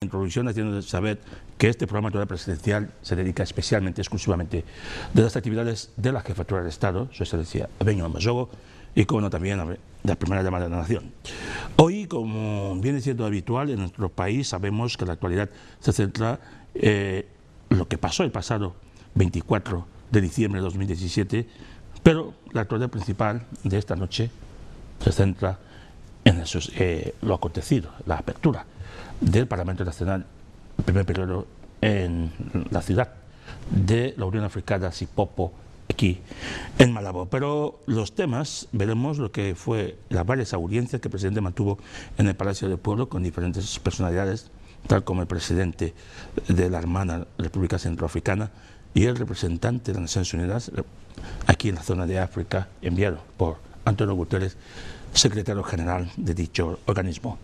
introducción haciendo saber que este programa electoral presidencial se dedica especialmente, exclusivamente, de las actividades de la Jefatura del Estado, Su Excelencia Benyo Mazogo, y como no también de la primera llamada de la Nación. Hoy, como viene siendo habitual en nuestro país, sabemos que la actualidad se centra en lo que pasó el pasado 24 de diciembre de 2017, pero la actualidad principal de esta noche se centra en lo acontecido, la apertura del Parlamento Nacional, el primer periodo en la ciudad de la Unión Africana, Sipopo, aquí en Malabo. Pero los temas, veremos lo que fue las varias audiencias que el presidente mantuvo en el Palacio del Pueblo con diferentes personalidades, tal como el presidente de la hermana República Centroafricana y el representante de las Naciones Unidas aquí en la zona de África, enviado por Antonio Guterres, secretario general de dicho organismo.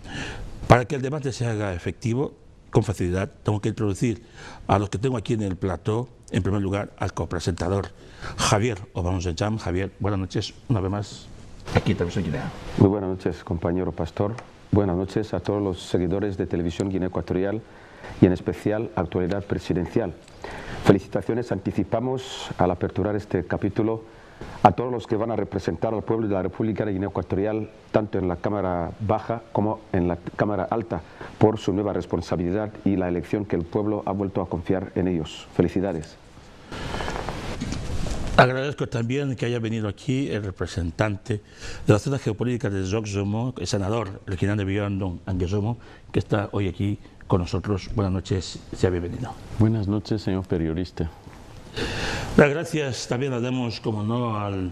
Para que el debate se haga efectivo, con facilidad, tengo que introducir a los que tengo aquí en el plató. En primer lugar, al copresentador Javier Obama-Zencham. Javier, buenas noches, una vez más, aquí en Televisión Guinea. Muy buenas noches, compañero Pastor. Buenas noches a todos los seguidores de Televisión Guinea Ecuatorial y en especial Actualidad Presidencial. Felicitaciones anticipamos al aperturar este capítulo a todos los que van a representar al pueblo de la República de Guinea Ecuatorial, tanto en la Cámara Baja como en la Cámara Alta, por su nueva responsabilidad y la elección que el pueblo ha vuelto a confiar en ellos. Felicidades. Agradezco también que haya venido aquí el representante de la zona geopolítica de Zogzomo, el senador original de Biondo, Anguezomo, que está hoy aquí con nosotros. Buenas noches, sea bienvenido. Buenas noches, señor periodista. Las gracias también las damos, como no, al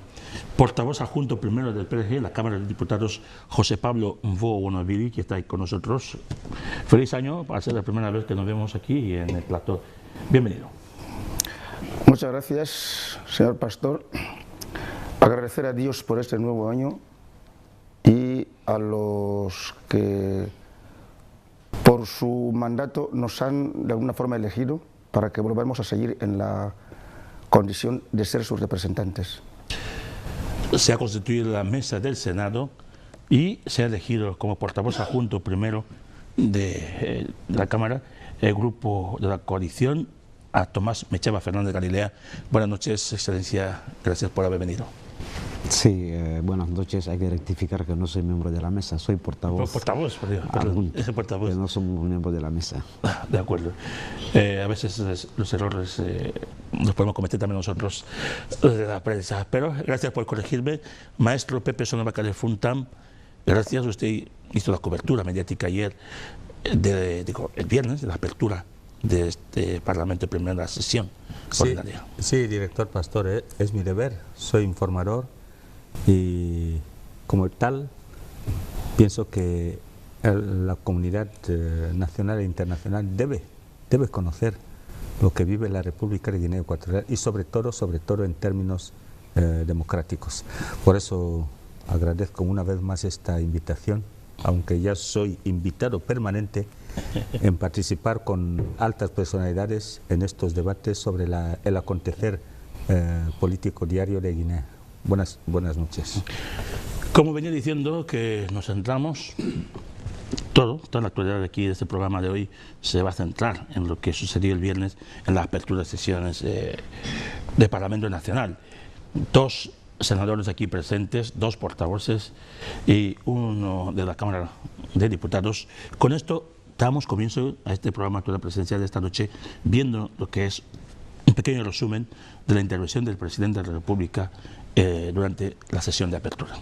portavoz adjunto primero del PRG, la Cámara de Diputados, José Pablo Mvo-Bonavili, que está ahí con nosotros. Feliz año, va a ser la primera vez que nos vemos aquí en el plató. Bienvenido. Muchas gracias, señor Pastor. Agradecer a Dios por este nuevo año y a los que por su mandato nos han de alguna forma elegido para que volvamos a seguir en la condición de ser sus representantes. Se ha constituido la mesa del Senado y se ha elegido como portavoz adjunto primero de la Cámara el grupo de la coalición a Tomás Mechaba Fernández Galilea. Buenas noches, Excelencia, gracias por haber venido. Sí, buenas noches. Hay que rectificar que no soy miembro de la mesa, soy portavoz. Portavoz, perdón, ese portavoz. Que no somos miembros de la mesa. De acuerdo. A veces los errores los podemos cometer también nosotros de la prensa, pero gracias por corregirme. Maestro Pepe Sonova Funtam, gracias. Usted hizo la cobertura mediática ayer, el viernes, de la apertura de este Parlamento, primera sesión ordinaria. Sí, director Pastor, es mi deber, soy informador y como tal pienso que la comunidad nacional e internacional debe conocer lo que vive la República de Guinea Ecuatorial y sobre todo en términos democráticos. Por eso agradezco una vez más esta invitación, aunque ya soy invitado permanente en participar con altas personalidades en estos debates sobre el acontecer político diario de Guinea. Buenas noches. Como venía diciendo, que nos centramos, toda la actualidad de aquí de este programa de hoy se va a centrar en lo que sucedió el viernes en la apertura de sesiones de Parlamento Nacional. Dos senadores aquí presentes, dos portavoces y uno de la Cámara de Diputados. Con esto damos comienzo a este programa actual presidencial de esta noche, viendo lo que es un pequeño resumen de la intervención del presidente de la República durante la sesión de apertura.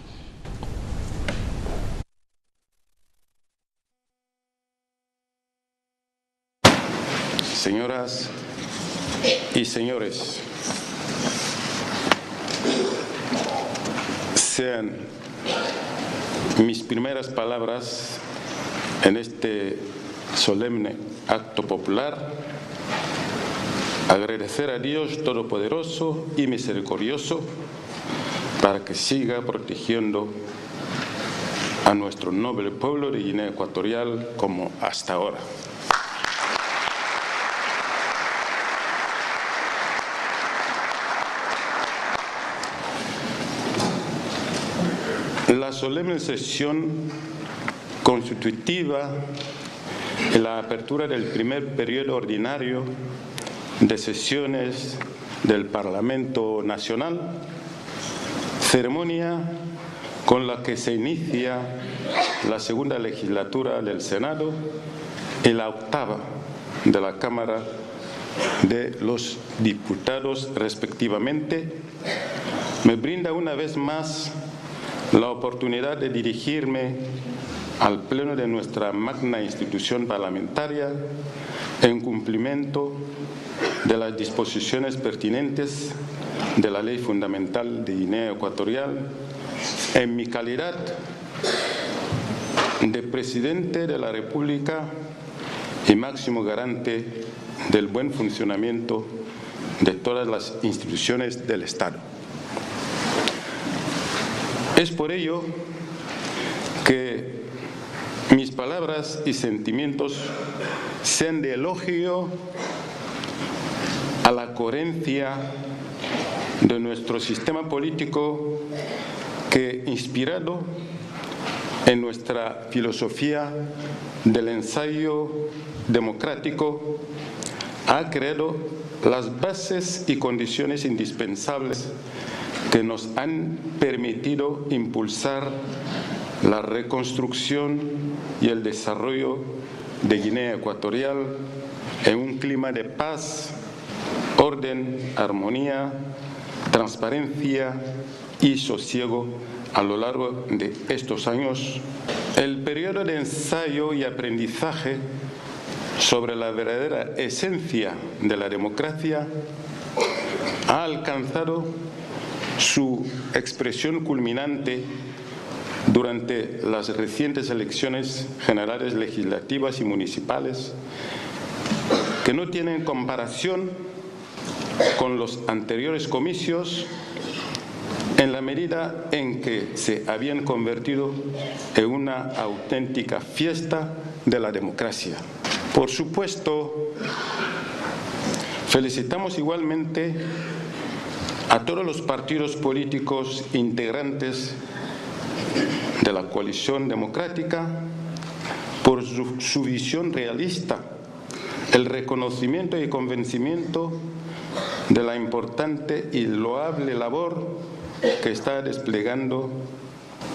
Señoras y señores, sean mis primeras palabras en este solemne acto popular agradecer a Dios Todopoderoso y Misericordioso para que siga protegiendo a nuestro noble pueblo de Guinea Ecuatorial como hasta ahora. La solemne sesión constitutiva en la apertura del primer periodo ordinario de sesiones del Parlamento Nacional, ceremonia con la que se inicia la segunda legislatura del Senado y la octava de la Cámara de los Diputados respectivamente, me brinda una vez más la oportunidad de dirigirme al Pleno de nuestra magna institución parlamentaria en cumplimiento de las disposiciones pertinentes de la Ley Fundamental de Guinea Ecuatorial, en mi calidad de Presidente de la República y máximo garante del buen funcionamiento de todas las instituciones del Estado. Es por ello que mis palabras y sentimientos sean de elogio a la coherencia de nuestro sistema político que, inspirado en nuestra filosofía del ensayo democrático, ha creado las bases y condiciones indispensables que nos han permitido impulsar la reconstrucción y el desarrollo de Guinea Ecuatorial en un clima de paz, orden, armonía, transparencia y sosiego a lo largo de estos años. El periodo de ensayo y aprendizaje sobre la verdadera esencia de la democracia ha alcanzado su expresión culminante durante las recientes elecciones generales legislativas y municipales, que no tienen comparación con los anteriores comicios en la medida en que se habían convertido en una auténtica fiesta de la democracia. Por supuesto, felicitamos igualmente a todos los partidos políticos integrantes de la coalición democrática por su visión realista, el reconocimiento y convencimiento de la importante y loable labor que está desplegando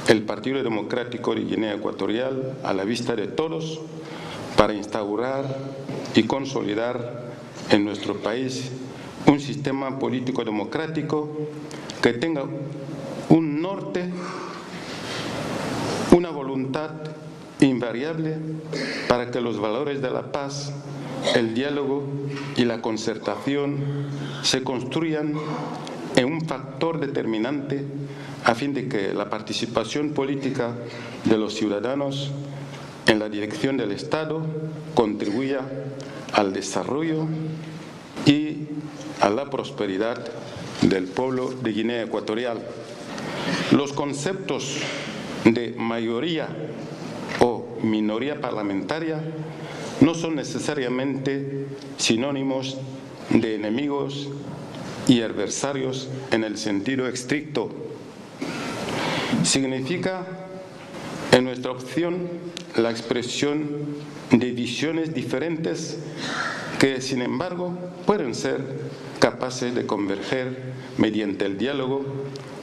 el Partido Democrático de Guinea Ecuatorial a la vista de todos para instaurar y consolidar en nuestro país un sistema político democrático que tenga un norte, una voluntad invariable para que los valores de la paz, el diálogo y la concertación se construyan en un factor determinante a fin de que la participación política de los ciudadanos en la dirección del Estado contribuya al desarrollo y a la prosperidad del pueblo de Guinea Ecuatorial. Los conceptos de mayoría o minoría parlamentaria no son necesariamente sinónimos de enemigos y adversarios en el sentido estricto. Significa, en nuestra opción, la expresión de visiones diferentes que, sin embargo, pueden ser capaces de converger mediante el diálogo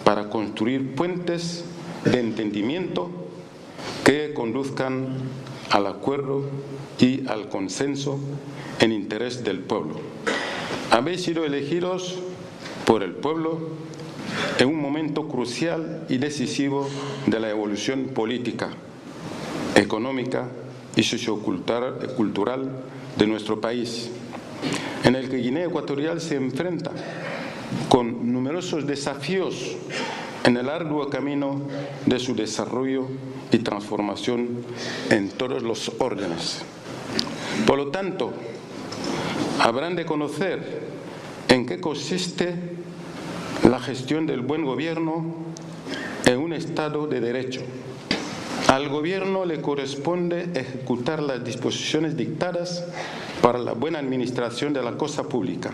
para construir puentes de entendimiento que conduzcan al acuerdo y al consenso en interés del pueblo. Habéis sido elegidos por el pueblo en un momento crucial y decisivo de la evolución política, económica y sociocultural de nuestro país, en el que Guinea Ecuatorial se enfrenta con numerosos desafíos en el arduo camino de su desarrollo y transformación en todos los órdenes. Por lo tanto, habrán de conocer en qué consiste la gestión del buen gobierno en un Estado de Derecho. Al gobierno le corresponde ejecutar las disposiciones dictadas para la buena administración de la cosa pública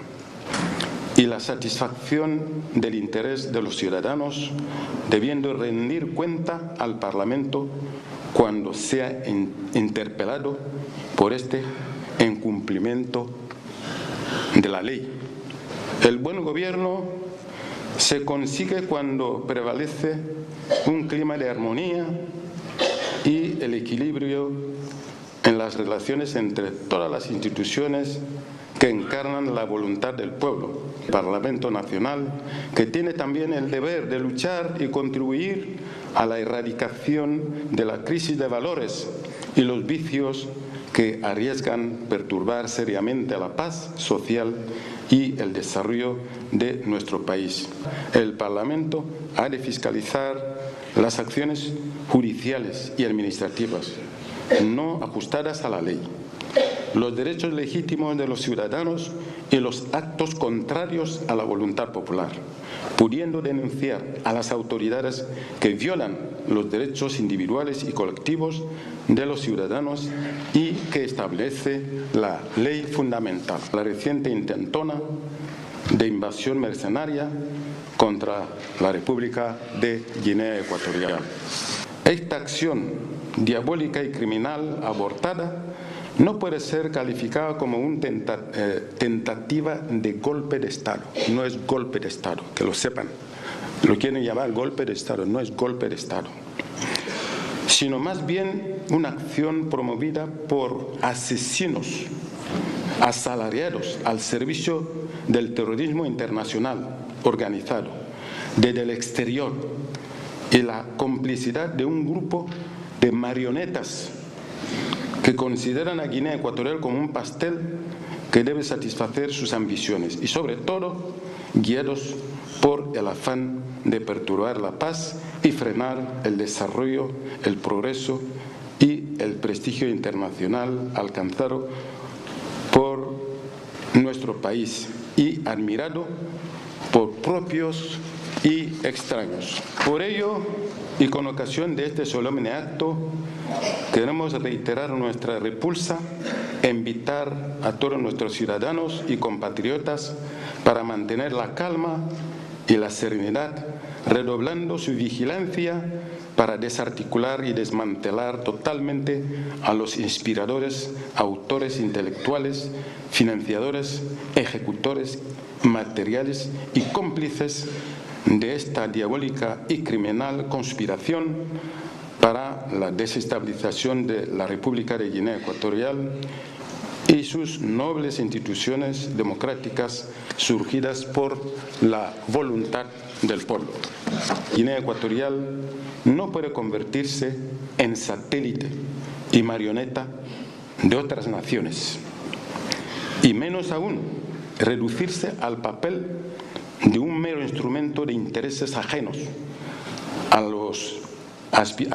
y la satisfacción del interés de los ciudadanos, debiendo rendir cuenta al Parlamento cuando sea interpelado por este incumplimiento de la ley. El buen gobierno se consigue cuando prevalece un clima de armonía y el equilibrio en las relaciones entre todas las instituciones que encarnan la voluntad del pueblo. El Parlamento Nacional, que tiene también el deber de luchar y contribuir a la erradicación de la crisis de valores y los vicios que arriesgan perturbar seriamente la paz social y el desarrollo de nuestro país. El Parlamento ha de fiscalizar las acciones judiciales y administrativas no ajustadas a la ley, los derechos legítimos de los ciudadanos y los actos contrarios a la voluntad popular, pudiendo denunciar a las autoridades que violan los derechos individuales y colectivos de los ciudadanos y que establece la ley fundamental. La reciente intentona de invasión mercenaria contra la República de Guinea Ecuatorial. Esta acción diabólica y criminal abortada no puede ser calificada como una tentativa de golpe de Estado. No es golpe de Estado, que lo sepan. Lo quieren llamar golpe de Estado, no es golpe de Estado, sino más bien una acción promovida por asesinos asalariados al servicio del terrorismo internacional organizado desde el exterior y la complicidad de un grupo de marionetas que consideran a Guinea Ecuatorial como un pastel que debe satisfacer sus ambiciones y sobre todo guiados por el afán de perturbar la paz y frenar el desarrollo, el progreso y el prestigio internacional alcanzado por nuestro país y admirado por propios y extraños. Por ello, y con ocasión de este solemne acto, queremos reiterar nuestra repulsa e invitar a todos nuestros ciudadanos y compatriotas para mantener la calma y la serenidad, redoblando su vigilancia para desarticular y desmantelar totalmente a los inspiradores, autores intelectuales, financiadores, ejecutores materiales y cómplices de esta diabólica y criminal conspiración para la desestabilización de la República de Guinea Ecuatorial y sus nobles instituciones democráticas surgidas por la voluntad del pueblo. Guinea Ecuatorial no puede convertirse en satélite y marioneta de otras naciones, y menos aún reducirse al papel de un mero instrumento de intereses ajenos a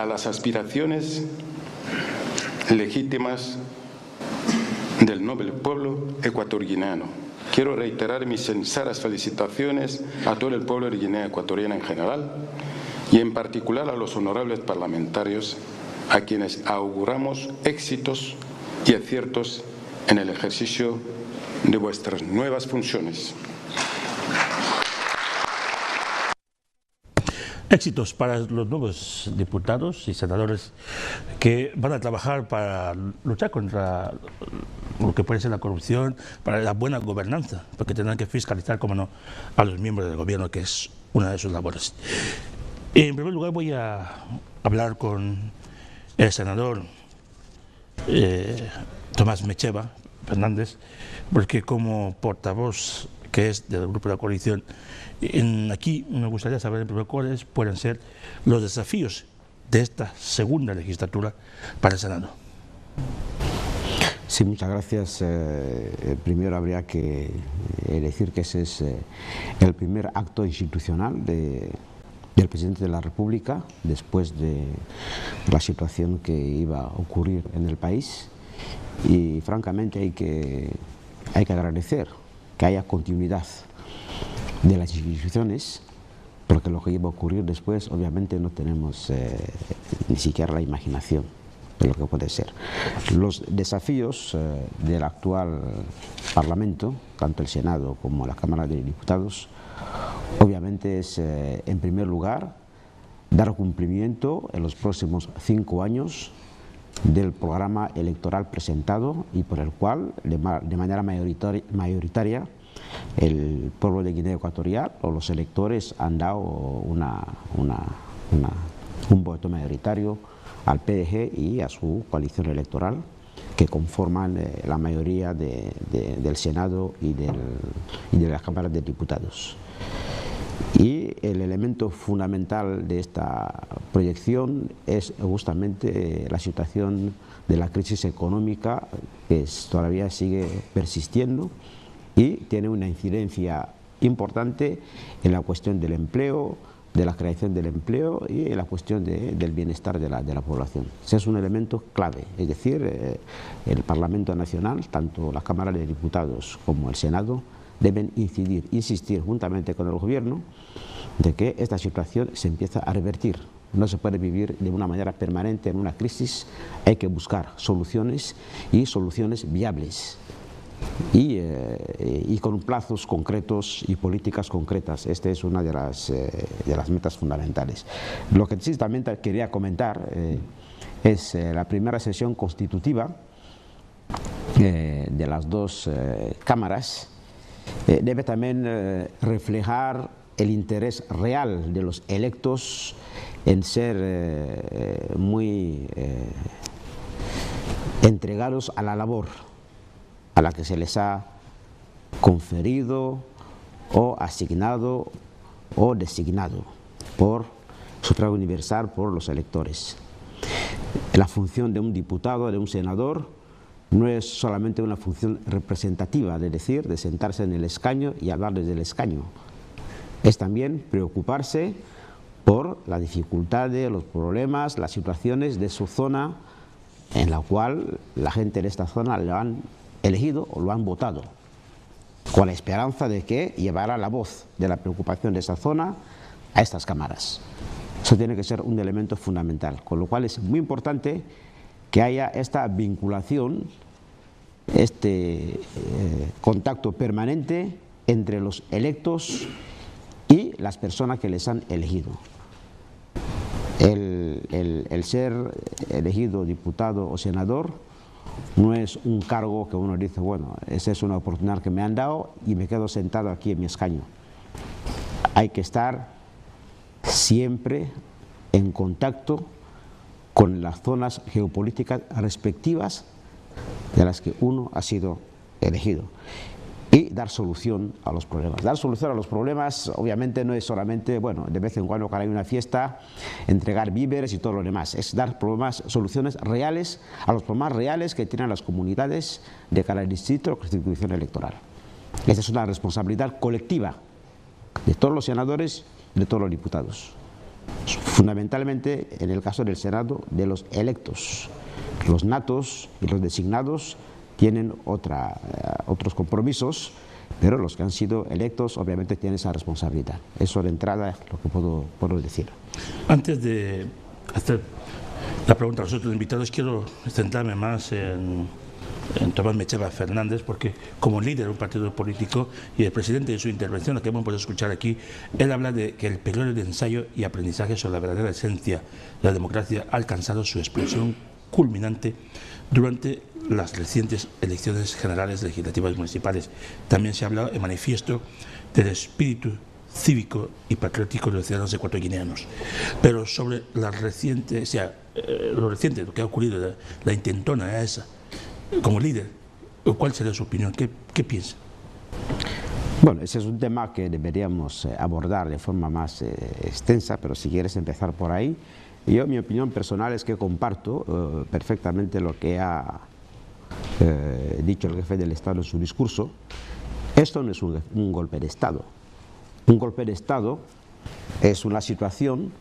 las aspiraciones legítimas del noble pueblo ecuatoriano. Quiero reiterar mis sinceras felicitaciones a todo el pueblo de Guinea Ecuatoriana en general y en particular a los honorables parlamentarios a quienes auguramos éxitos y aciertos en el ejercicio de vuestras nuevas funciones. Éxitos para los nuevos diputados y senadores que van a trabajar para luchar contra lo que puede ser la corrupción, para la buena gobernanza, porque tendrán que fiscalizar, como no, a los miembros del gobierno, que es una de sus labores. En primer lugar voy a hablar con el senador Tomás Mecheva Fernández, porque como portavoz que es del grupo de la coalición, aquí me gustaría saber en primer lugar cuáles pueden ser los desafíos de esta segunda legislatura para el Senado. Sí, muchas gracias. Primero habría que decir que ese es el primer acto institucional del presidente de la República después de la situación que iba a ocurrir en el país, y francamente hay que agradecer que haya continuidad de las instituciones, porque lo que iba a ocurrir después obviamente no tenemos ni siquiera la imaginación de lo que puede ser. Los desafíos del actual Parlamento, tanto el Senado como la Cámara de Diputados, obviamente es en primer lugar dar cumplimiento en los próximos 5 años del programa electoral presentado y por el cual, de manera mayoritaria, el pueblo de Guinea Ecuatorial o los electores han dado un voto mayoritario al PDG y a su coalición electoral, que conforman la mayoría del Senado y de las cámaras de diputados. Y el elemento fundamental de esta proyección es justamente la situación de la crisis económica, que todavía sigue persistiendo y tiene una incidencia importante en la cuestión del empleo, de la creación del empleo y en la cuestión del bienestar de la población. Ese es un elemento clave, es decir, el Parlamento Nacional, tanto la Cámara de Diputados como el Senado, deben insistir juntamente con el Gobierno de que esta situación se empieza a revertir. No se puede vivir de una manera permanente en una crisis, hay que buscar soluciones y soluciones viables. Y con plazos concretos y políticas concretas. Esta es una de las metas fundamentales. Lo que sí también quería comentar es la primera sesión constitutiva de las dos cámaras debe también reflejar el interés real de los electos en ser muy entregados a la labor a la que se les ha conferido o asignado o designado por sufragio universal por los electores. La función de un diputado, de un senador, no es solamente una función representativa, es decir, de sentarse en el escaño y hablar desde el escaño. Es también preocuparse por las dificultades, los problemas, las situaciones de su zona, en la cual la gente de esta zona lo han elegido o lo han votado, con la esperanza de que llevará la voz de la preocupación de esa zona a estas cámaras. Eso tiene que ser un elemento fundamental, con lo cual es muy importante que haya esta vinculación, este contacto permanente entre los electos y las personas que les han elegido. El ser elegido diputado o senador no es un cargo que uno dice, bueno, esa es una oportunidad que me han dado y me quedo sentado aquí en mi escaño. Hay que estar siempre en contacto con las zonas geopolíticas respectivas de las que uno ha sido elegido y dar solución a los problemas. Dar solución a los problemas obviamente no es solamente, bueno, de vez en cuando hay una fiesta, entregar víveres y todo lo demás, es dar soluciones reales a los problemas reales que tienen las comunidades de cada distrito o constitución electoral. Esa es una responsabilidad colectiva de todos los senadores y de todos los diputados. Fundamentalmente, en el caso del Senado, de los electos. Los natos y los designados tienen otros compromisos, pero los que han sido electos obviamente tienen esa responsabilidad. Eso de entrada es lo que puedo decir. Antes de hacer la pregunta a los otros invitados, quiero centrarme más en Tomás Mecheva Fernández, porque como líder de un partido político y el presidente de su intervención, la que hemos podido escuchar aquí, él habla de que el periodo de ensayo y aprendizaje sobre la verdadera esencia de la democracia ha alcanzado su explosión culminante durante las recientes elecciones generales legislativas municipales. También se ha hablado en manifiesto del espíritu cívico y patriótico de los ciudadanos ecuatoguineanos. Pero sobre lo reciente, lo que ha ocurrido, la intentona esa, como líder, ¿cuál sería su opinión? ¿Qué piensa? Bueno, ese es un tema que deberíamos abordar de forma más extensa, pero si quieres empezar por ahí. Yo, mi opinión personal es que comparto perfectamente lo que ha dicho el jefe del Estado en su discurso. Esto no es un golpe de Estado. Un golpe de Estado es una situación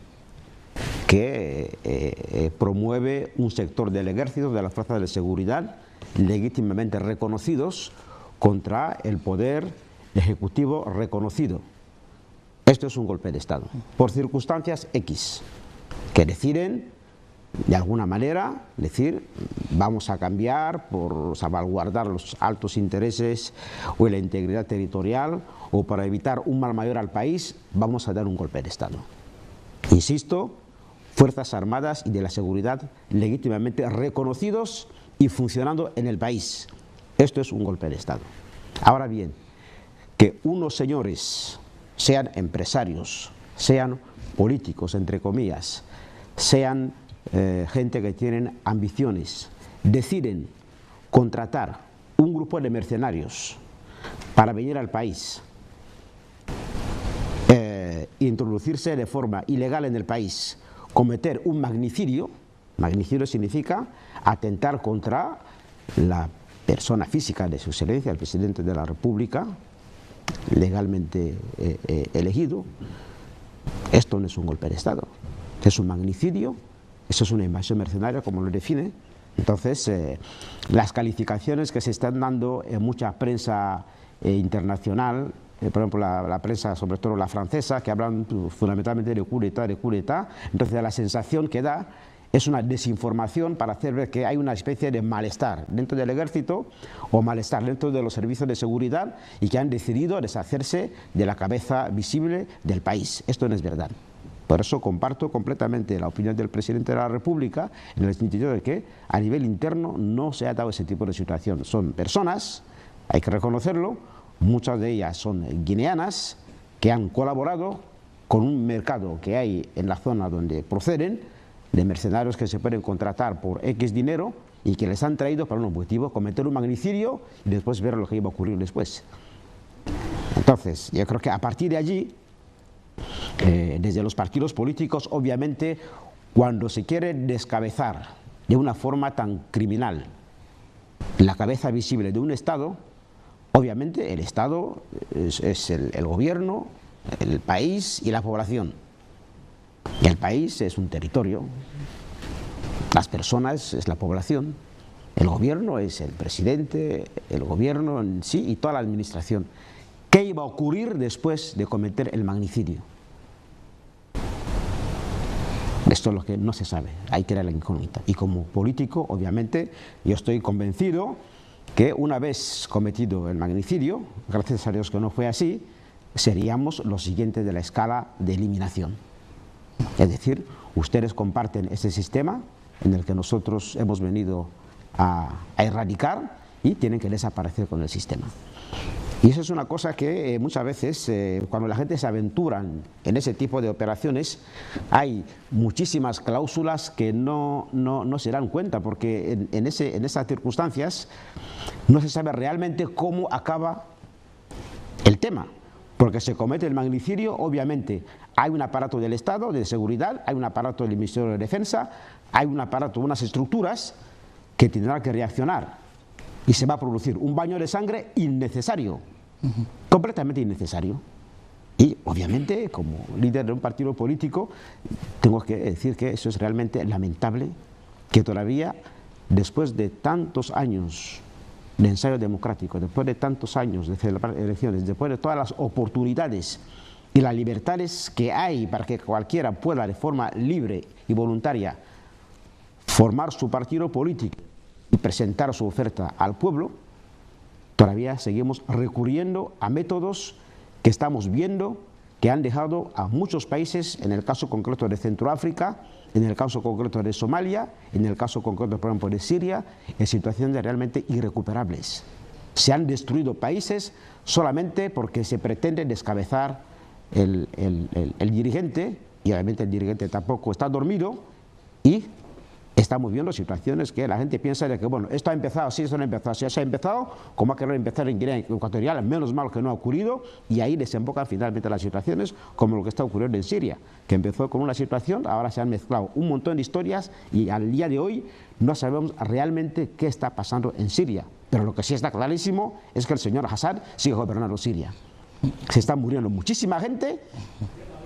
que promueve un sector del ejército, de las fuerzas de seguridad, legítimamente reconocidos contra el poder ejecutivo reconocido. Esto es un golpe de Estado, por circunstancias X, que deciden, de alguna manera, decir, vamos a cambiar por salvaguardar los altos intereses o la integridad territorial, o para evitar un mal mayor al país, vamos a dar un golpe de Estado. Insisto, fuerzas armadas y de la seguridad legítimamente reconocidos y funcionando en el país. Esto es un golpe de Estado. Ahora bien, que unos señores, sean empresarios, sean políticos, entre comillas, sean gente que tienen ambiciones, deciden contratar un grupo de mercenarios para venir al país, introducirse de forma ilegal en el país, cometer un magnicidio. Magnicidio significa atentar contra la persona física de su excelencia, el presidente de la República, legalmente elegido. Esto no es un golpe de Estado, es un magnicidio, eso es una invasión mercenaria, como lo define. Entonces, las calificaciones que se están dando en mucha prensa internacional, por ejemplo la prensa, sobre todo la francesa, que hablan fundamentalmente de coup d'État, entonces la sensación que da es una desinformación para hacer ver que hay una especie de malestar dentro del ejército o malestar dentro de los servicios de seguridad y que han decidido deshacerse de la cabeza visible del país. Esto no es verdad. Por eso comparto completamente la opinión del presidente de la República en el sentido de que a nivel interno no se ha dado ese tipo de situación. Son personas, hay que reconocerlo, muchas de ellas son guineanas, que han colaborado con un mercado que hay en la zona donde proceden, de mercenarios que se pueden contratar por X dinero y que les han traído para un objetivo, cometer un magnicidio y después ver lo que iba a ocurrir después. Entonces, yo creo que a partir de allí, desde los partidos políticos, obviamente, cuando se quiere descabezar de una forma tan criminal la cabeza visible de un Estado, obviamente el Estado es el gobierno, el país y la población. Y el país es un territorio, las personas es la población, el gobierno es el presidente, el gobierno en sí y toda la administración. ¿Qué iba a ocurrir después de cometer el magnicidio? Esto es lo que no se sabe, ahí queda la incógnita. Y como político, obviamente, yo estoy convencido que una vez cometido el magnicidio, gracias a Dios que no fue así, seríamos los siguientes de la escala de eliminación. Es decir, ustedes comparten ese sistema en el que nosotros hemos venido a erradicar y tienen que desaparecer con el sistema. Y eso es una cosa que muchas veces cuando la gente se aventura en ese tipo de operaciones hay muchísimas cláusulas que no se dan cuenta, porque en esas circunstancias no se sabe realmente cómo acaba el tema. Porque se comete el magnicidio, obviamente hay un aparato del Estado de seguridad, hay un aparato del Ministerio de Defensa, hay un aparato, unas estructuras que tendrán que reaccionar y se va a producir un baño de sangre innecesario, completamente innecesario. Y obviamente, como líder de un partido político, tengo que decir que eso es realmente lamentable, que todavía, después de tantos años de ensayo democrático, después de tantos años de celebrar elecciones, después de todas las oportunidades y las libertades que hay para que cualquiera pueda de forma libre y voluntaria formar su partido político y presentar su oferta al pueblo, todavía seguimos recurriendo a métodos que estamos viendo que han dejado a muchos países, en el caso concreto de Centroáfrica, en el caso concreto de Somalia, en el caso concreto, por ejemplo, de Siria, en situaciones realmente irrecuperables. Se han destruido países solamente porque se pretende descabezar el dirigente, y obviamente el dirigente tampoco está dormido, y estamos viendo situaciones que la gente piensa de que, bueno, esto ha empezado, sí, esto no ha empezado, si eso ha empezado, como ha querido empezar en Guinea Ecuatorial, menos mal que no ha ocurrido, y ahí desembocan finalmente las situaciones, como lo que está ocurriendo en Siria, que empezó con una situación, ahora se han mezclado un montón de historias, y al día de hoy no sabemos realmente qué está pasando en Siria, pero lo que sí está clarísimo es que el señor Assad sigue gobernando Siria. Se está muriendo muchísima gente,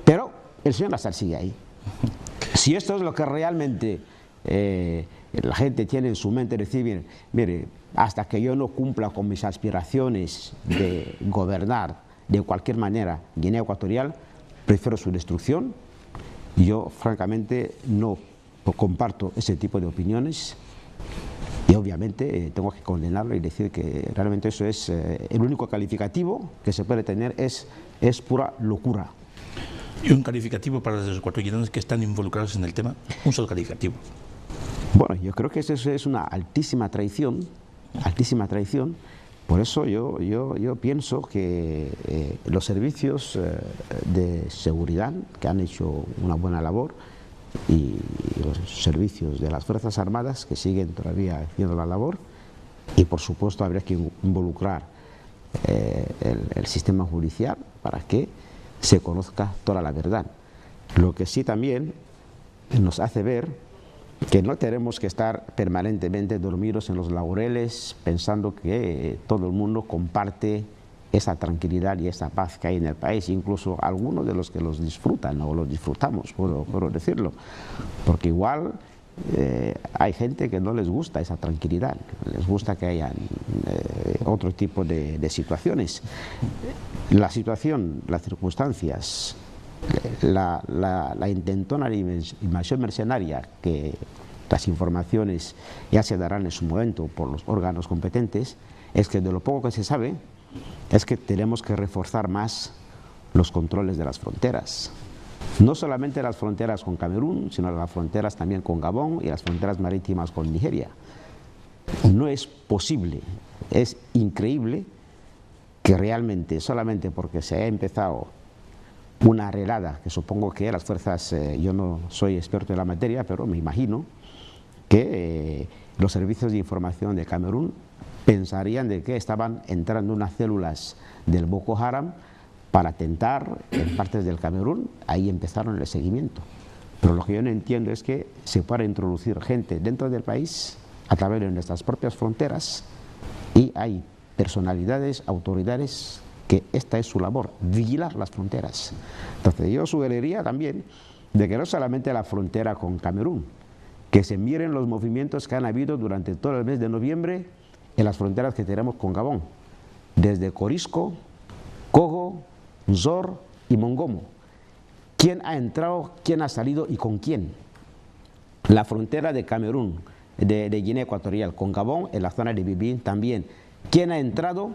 pero el señor Assad sigue ahí. Si esto es lo que realmente la gente tiene en su mente, decir, mire, hasta que yo no cumpla con mis aspiraciones de gobernar de cualquier manera Guinea Ecuatorial, prefiero su destrucción. Yo francamente no comparto ese tipo de opiniones y obviamente tengo que condenarlo y decir que realmente eso es el único calificativo que se puede tener, es pura locura. Y un calificativo para los ecuatorianos que están involucrados en el tema, un solo calificativo. Bueno, yo creo que eso es una altísima traición, por eso yo pienso que los servicios de seguridad, que han hecho una buena labor, y los servicios de las Fuerzas Armadas, que siguen todavía haciendo la labor, y por supuesto habría que involucrar el sistema judicial para que se conozca toda la verdad. Lo que sí también nos hace ver que no tenemos que estar permanentemente dormidos en los laureles pensando que todo el mundo comparte esa tranquilidad y esa paz que hay en el país, incluso algunos de los que los disfrutan o los disfrutamos, puedo decirlo, porque igual hay gente que no les gusta esa tranquilidad, les gusta que haya otro tipo de situaciones. La situación, las circunstancias, la intentona de invasión mercenaria, que las informaciones ya se darán en su momento por los órganos competentes, es que de lo poco que se sabe es que tenemos que reforzar más los controles de las fronteras. No solamente las fronteras con Camerún, sino las fronteras también con Gabón y las fronteras marítimas con Nigeria. No es posible, es increíble que realmente, solamente porque se haya empezado una redada, que supongo que las fuerzas, yo no soy experto en la materia, pero me imagino que los servicios de información de Camerún pensarían de que estaban entrando unas células del Boko Haram para atentar en partes del Camerún. Ahí empezaron el seguimiento. Pero lo que yo no entiendo es que se pueda introducir gente dentro del país a través de nuestras propias fronteras, y hay personalidades, autoridades, que esta es su labor, vigilar las fronteras. Entonces yo sugeriría también de que no solamente la frontera con Camerún, que se miren los movimientos que han habido durante todo el mes de noviembre en las fronteras que tenemos con Gabón, desde Corisco, Cogo, Nzor y Mongomo. ¿Quién ha entrado, quién ha salido y con quién? La frontera de Camerún, de Guinea Ecuatorial, con Gabón, en la zona de Bibín también. ¿Quién ha entrado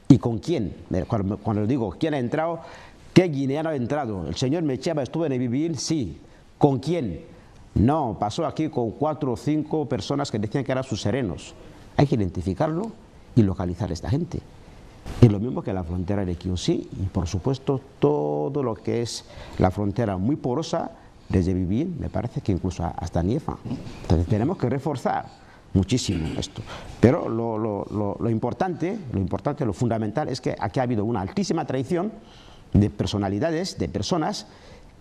y con quién? Cuando digo quién ha entrado, ¿qué guineano ha entrado? ¿El señor Mecheba estuvo en Bibín? Sí. ¿Con quién? No, pasó aquí con 4 o 5 personas que decían que eran sus serenos. Hay que identificarlo y localizar a esta gente. Y lo mismo que la frontera de Kiosí, y por supuesto todo lo que es la frontera muy porosa desde Bibín, me parece que incluso hasta Niefa. Entonces tenemos que reforzar muchísimo esto. Pero lo importante, lo fundamental es que aquí ha habido una altísima traición de personalidades, de personas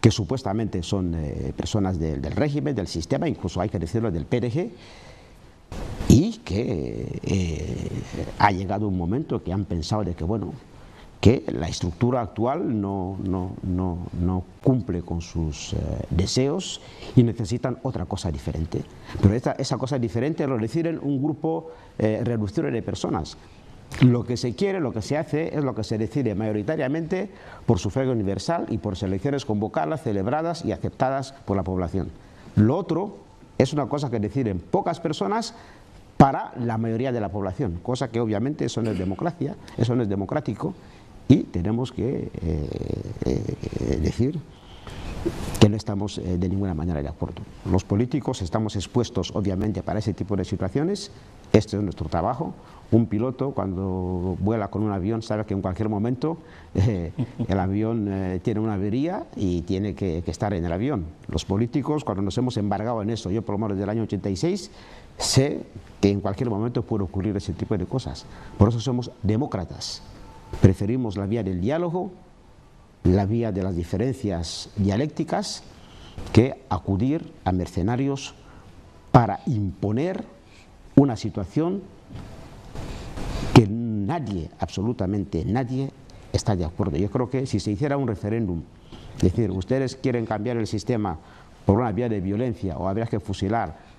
que supuestamente son personas del régimen, del sistema, incluso hay que decirlo del PDG, y que ha llegado un momento que han pensado de que, bueno, que la estructura actual no cumple con sus deseos y necesitan otra cosa diferente. Pero esa cosa diferente lo deciden un grupo reducido de personas. Lo que se quiere, lo que se hace, es lo que se decide mayoritariamente por sufragio universal y por elecciones convocadas, celebradas y aceptadas por la población. Lo otro es una cosa que deciden pocas personas para la mayoría de la población, cosa que obviamente eso no es democracia, eso no es democrático, y tenemos que decir que no estamos de ninguna manera de acuerdo. Los políticos estamos expuestos obviamente para ese tipo de situaciones, este es nuestro trabajo. Un piloto cuando vuela con un avión sabe que en cualquier momento el avión tiene una avería y tiene que estar en el avión. Los políticos, cuando nos hemos embargado en eso, yo por lo menos desde el año 86, sé que en cualquier momento puede ocurrir ese tipo de cosas. Por eso somos demócratas. Preferimos la vía del diálogo, la vía de las diferencias dialécticas, que acudir a mercenarios para imponer una situación que nadie, absolutamente nadie, está de acuerdo. Yo creo que si se hiciera un referéndum, es decir, ustedes quieren cambiar el sistema por una vía de violencia o habría que fusilar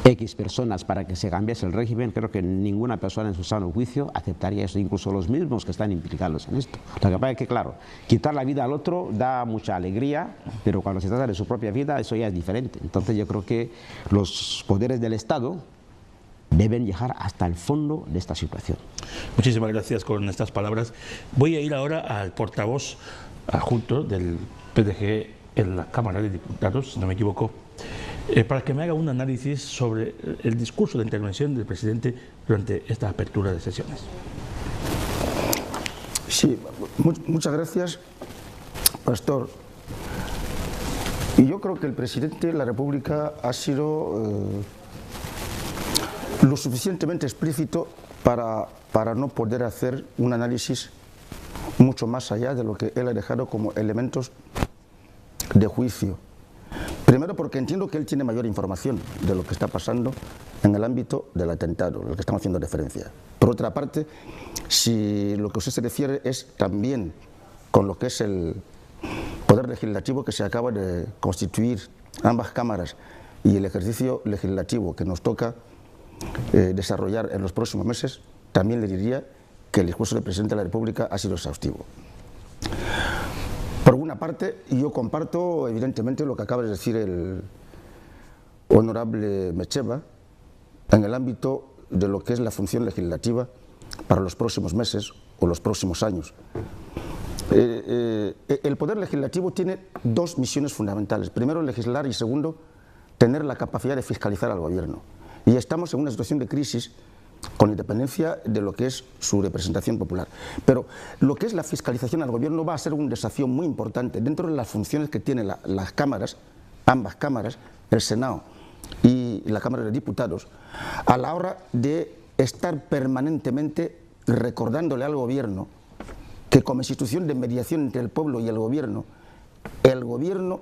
X personas para que se cambiase el régimen, creo que ninguna persona en su sano juicio aceptaría eso, incluso los mismos que están implicados en esto. Lo que pasa es que, claro, quitar la vida al otro da mucha alegría, pero cuando se trata de su propia vida, eso ya es diferente. Entonces yo creo que los poderes del Estado deben llegar hasta el fondo de esta situación. Muchísimas gracias con estas palabras. Voy a ir ahora al portavoz adjunto del PDG en la Cámara de Diputados, si no me equivoco, para que me haga un análisis sobre el discurso de intervención del presidente durante esta apertura de sesiones. Sí, muchas gracias, Pastor. Y yo creo que el presidente de la República ha sido lo suficientemente explícito para no poder hacer un análisis mucho más allá de lo que él ha dejado como elementos de juicio. Primero porque entiendo que él tiene mayor información de lo que está pasando en el ámbito del atentado, al que estamos haciendo referencia. Por otra parte, si lo que usted se refiere es también con lo que es el Poder Legislativo que se acaba de constituir, ambas cámaras, y el ejercicio legislativo que nos toca desarrollar en los próximos meses, también le diría que el discurso del presidente de la República ha sido exhaustivo. Por una parte, yo comparto evidentemente lo que acaba de decir el honorable Mecheva en el ámbito de lo que es la función legislativa para los próximos meses o los próximos años. El Poder Legislativo tiene dos misiones fundamentales. Primero, legislar, y segundo, tener la capacidad de fiscalizar al gobierno. Y estamos en una situación de crisis con independencia de lo que es su representación popular. Pero lo que es la fiscalización al gobierno va a ser un desafío muy importante dentro de las funciones que tienen las cámaras, ambas cámaras, el Senado y la Cámara de Diputados, a la hora de estar permanentemente recordándole al gobierno que como institución de mediación entre el pueblo y el gobierno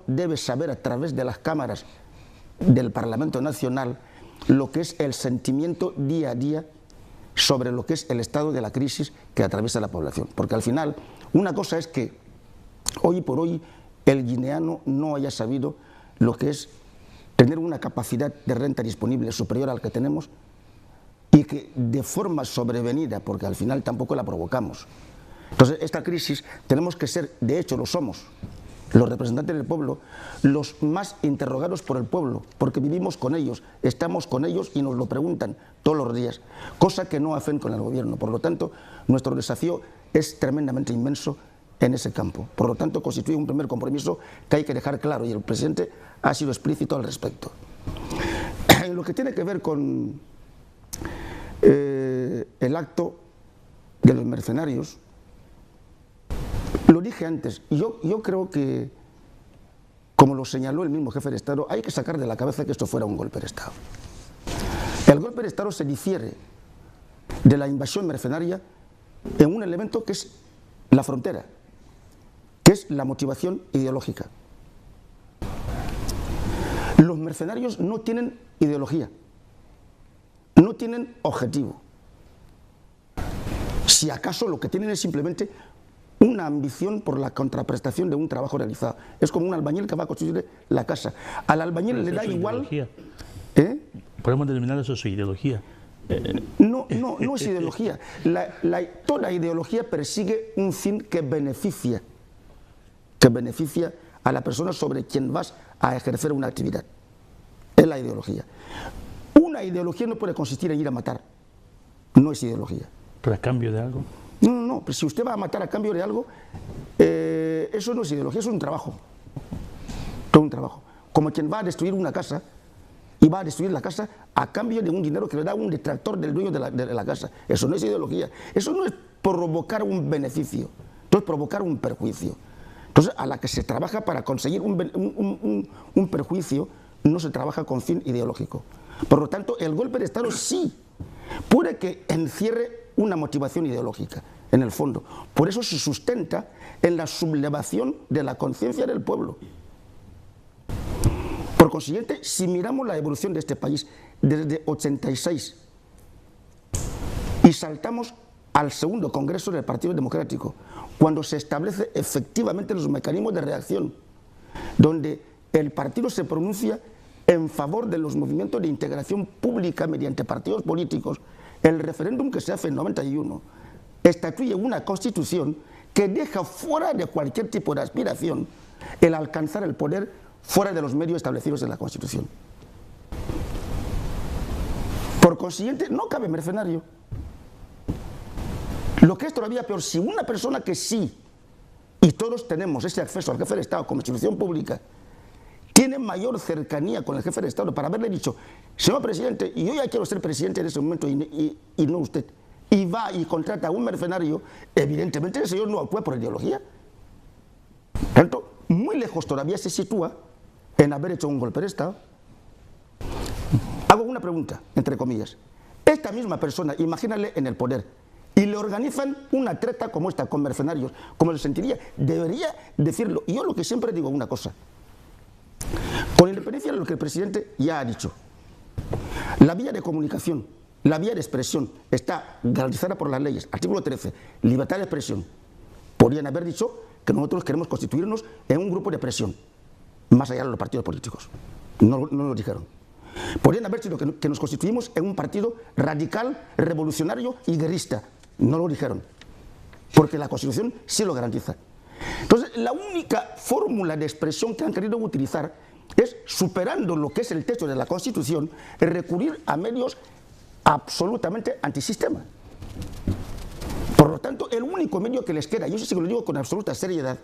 debe saber a través de las cámaras del Parlamento Nacional lo que es el sentimiento día a día sobre lo que es el estado de la crisis que atraviesa la población. Porque al final, una cosa es que hoy por hoy el guineano no haya sabido lo que es tener una capacidad de renta disponible superior al que tenemos y que de forma sobrevenida, porque al final tampoco la provocamos. Entonces, esta crisis tenemos que ser, de hecho lo somos, los representantes del pueblo, los más interrogados por el pueblo, porque vivimos con ellos, estamos con ellos y nos lo preguntan todos los días, cosa que no hacen con el gobierno. Por lo tanto, nuestro desafío es tremendamente inmenso en ese campo. Por lo tanto, constituye un primer compromiso que hay que dejar claro, y el presidente ha sido explícito al respecto. En lo que tiene que ver con el acto de los mercenarios, lo dije antes, y yo creo que, como lo señaló el mismo jefe de Estado, hay que sacar de la cabeza que esto fuera un golpe de Estado. El golpe de Estado se difiere de la invasión mercenaria en un elemento que es la frontera, que es la motivación ideológica. Los mercenarios no tienen ideología, no tienen objetivo. Si acaso lo que tienen es simplemente una ambición por la contraprestación de un trabajo realizado. Es como un albañil que va a construir la casa. Al albañil le da igual... ¿Podemos determinar eso su ideología? No es ideología. Toda ideología persigue un fin que beneficia a la persona sobre quien vas a ejercer una actividad. Es la ideología. Una ideología no puede consistir en ir a matar. No es ideología. ¿Pero a cambio de algo? No, pero si usted va a matar a cambio de algo, eso no es ideología, eso es un trabajo. Todo un trabajo. Como quien va a destruir una casa y va a destruir la casa a cambio de un dinero que le da un detractor del dueño de la casa. Eso no es ideología. Eso no es provocar un beneficio, eso es provocar un perjuicio. Entonces, a la que se trabaja para conseguir un perjuicio, no se trabaja con fin ideológico. Por lo tanto, el golpe de Estado sí puede que encierre una motivación ideológica, en el fondo. Por eso se sustenta en la sublevación de la conciencia del pueblo. Por consiguiente, si miramos la evolución de este país desde 86 y saltamos al segundo Congreso del Partido Democrático, cuando se establecen efectivamente los mecanismos de reacción, donde el partido se pronuncia en favor de los movimientos de integración pública mediante partidos políticos, el referéndum que se hace en 91 estatuye una constitución que deja fuera de cualquier tipo de aspiración el alcanzar el poder fuera de los medios establecidos en la Constitución. Por Por consiguiente, no cabe mercenario. Lo que es todavía peor, si una persona que sí, y todos tenemos ese acceso al jefe de Estado como institución pública, tiene mayor cercanía con el jefe de Estado para haberle dicho, señor presidente, y yo ya quiero ser presidente en ese momento y no usted, y va y contrata a un mercenario, evidentemente ese señor no actúa por ideología. Por tanto, muy lejos todavía se sitúa en haber hecho un golpe de Estado. Hago una pregunta, entre comillas. Esta misma persona, imagínale en el poder, y le organizan una treta como esta con mercenarios, ¿cómo se sentiría? Debería decirlo. Y yo lo que siempre digo una cosa, con independencia de lo que el presidente ya ha dicho, la vía de comunicación, la vía de expresión está garantizada por las leyes. Artículo 13, libertad de expresión. Podrían haber dicho que nosotros queremos constituirnos en un grupo de presión, más allá de los partidos políticos. No lo dijeron. Podrían haber dicho que nos constituimos en un partido radical, revolucionario y guerrista. No lo dijeron, porque la Constitución sí lo garantiza. Entonces, la única fórmula de expresión que han querido utilizar es, superando lo que es el texto de la Constitución, recurrir a medios absolutamente antisistema. Por lo tanto, el único medio que les queda, yo sí que lo digo con absoluta seriedad,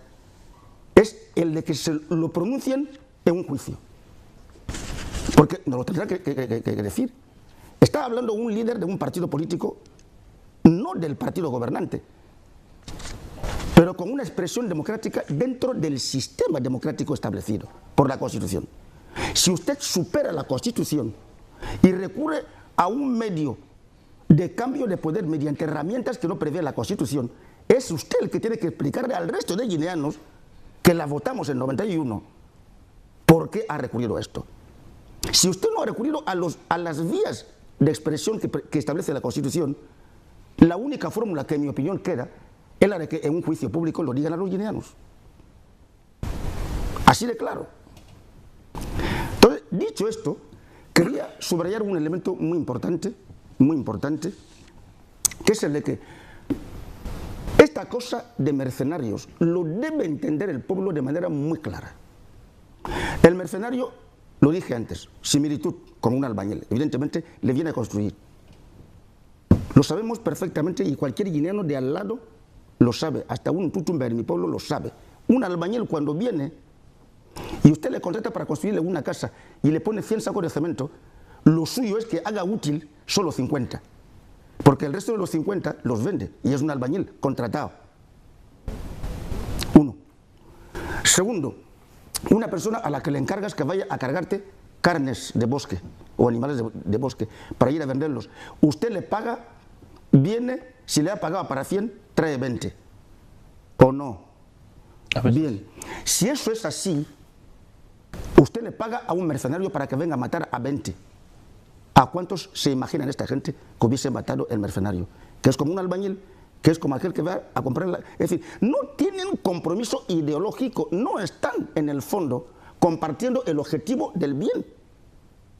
es el de que se lo pronuncien en un juicio. Porque nos lo tendrá que decir. Está hablando un líder de un partido político, no del partido gobernante, pero con una expresión democrática dentro del sistema democrático establecido por la Constitución. Si usted supera la Constitución y recurre a un medio de cambio de poder mediante herramientas que no prevé la Constitución, es usted el que tiene que explicarle al resto de guineanos que la votamos en 91 por qué ha recurrido a esto. Si usted no ha recurrido a las vías de expresión que establece la Constitución, la única fórmula que en mi opinión queda es la de que en un juicio público lo digan a los guineanos. Así de claro. Entonces, dicho esto, quería subrayar un elemento muy importante, que es el de que esta cosa de mercenarios lo debe entender el pueblo de manera muy clara. El mercenario, lo dije antes, similitud con un albañil, evidentemente le viene a construir. Lo sabemos perfectamente y cualquier guineano de al lado lo sabe, hasta un tutumba en mi pueblo lo sabe. Un albañil cuando viene y usted le contrata para construirle una casa y le pone 100 sacos de cemento, lo suyo es que haga útil solo 50, porque el resto de los 50 los vende y es un albañil contratado. Uno. Segundo, una persona a la que le encargas que vaya a cargarte carnes de bosque o animales de bosque para ir a venderlos. Usted le paga, viene, si le ha pagado para 100, trae 20. ¿O no? Bien, si eso es así, usted le paga a un mercenario para que venga a matar a 20. ¿A cuántos se imaginan esta gente que hubiese matado el mercenario? Que es como un albañil, que es como aquel que va a comprar. Es decir, no tienen compromiso ideológico, no están en el fondo compartiendo el objetivo del bien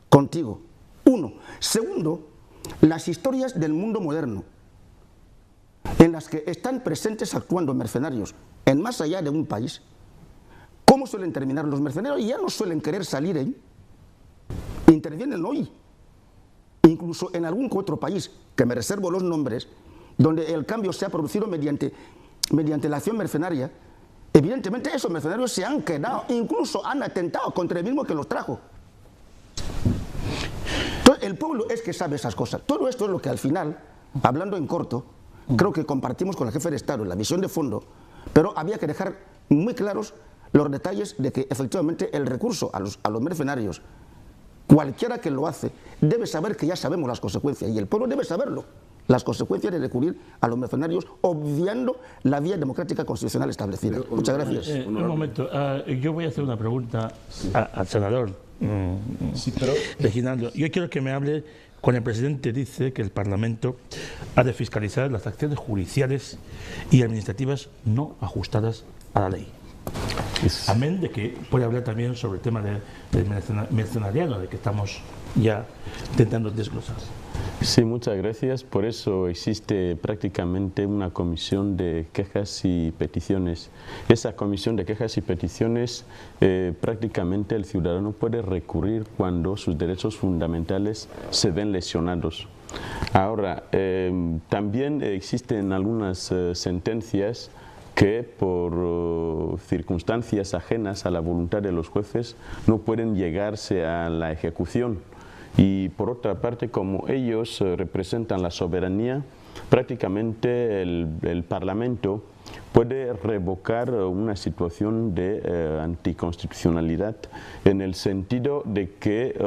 contigo. Uno. Segundo, las historias del mundo moderno, en las que están presentes actuando mercenarios en más allá de un país, ¿cómo suelen terminar? Los mercenarios ya no suelen querer salir ahí, intervienen hoy, incluso en algún otro país, que me reservo los nombres, donde el cambio se ha producido mediante la acción mercenaria. Evidentemente esos mercenarios se han quedado, incluso han atentado contra el mismo que los trajo. Entonces el pueblo es que sabe esas cosas. Todo esto es lo que al final, hablando en corto, creo que compartimos con el jefe de Estado, la visión de fondo, pero había que dejar muy claros los detalles de que efectivamente el recurso a los mercenarios, cualquiera que lo hace, debe saber que ya sabemos las consecuencias, y el pueblo debe saberlo, las consecuencias de recurrir a los mercenarios, obviando la vía democrática constitucional establecida. Muchas gracias. Un momento, yo voy a hacer una pregunta al senador Reginaldo. Yo quiero que me hable cuando el presidente dice que el Parlamento ha de fiscalizar las acciones judiciales y administrativas no ajustadas a la ley. Amén de que puede hablar también sobre el tema del mercenariado, de que estamos ya intentando desglosar. Sí, muchas gracias. Por eso existe prácticamente una comisión de quejas y peticiones. Esa comisión de quejas y peticiones, prácticamente el ciudadano puede recurrir cuando sus derechos fundamentales se ven lesionados. Ahora, también existen algunas sentencias que por circunstancias ajenas a la voluntad de los jueces no pueden llegarse a la ejecución. Y por otra parte, como ellos representan la soberanía, prácticamente el Parlamento puede revocar una situación de anticonstitucionalidad en el sentido de que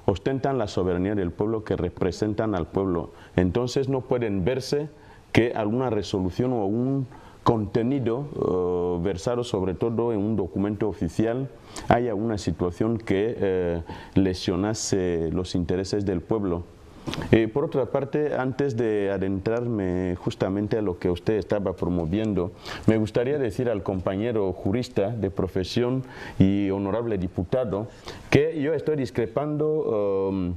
ostentan la soberanía del pueblo, que representan al pueblo. Entonces no pueden verse que alguna resolución o un contenido versado sobre todo en un documento oficial haya una situación que lesionase los intereses del pueblo. Por otra parte, antes de adentrarme justamente a lo que usted estaba promoviendo, me gustaría decir al compañero jurista de profesión y honorable diputado que yo estoy discrepando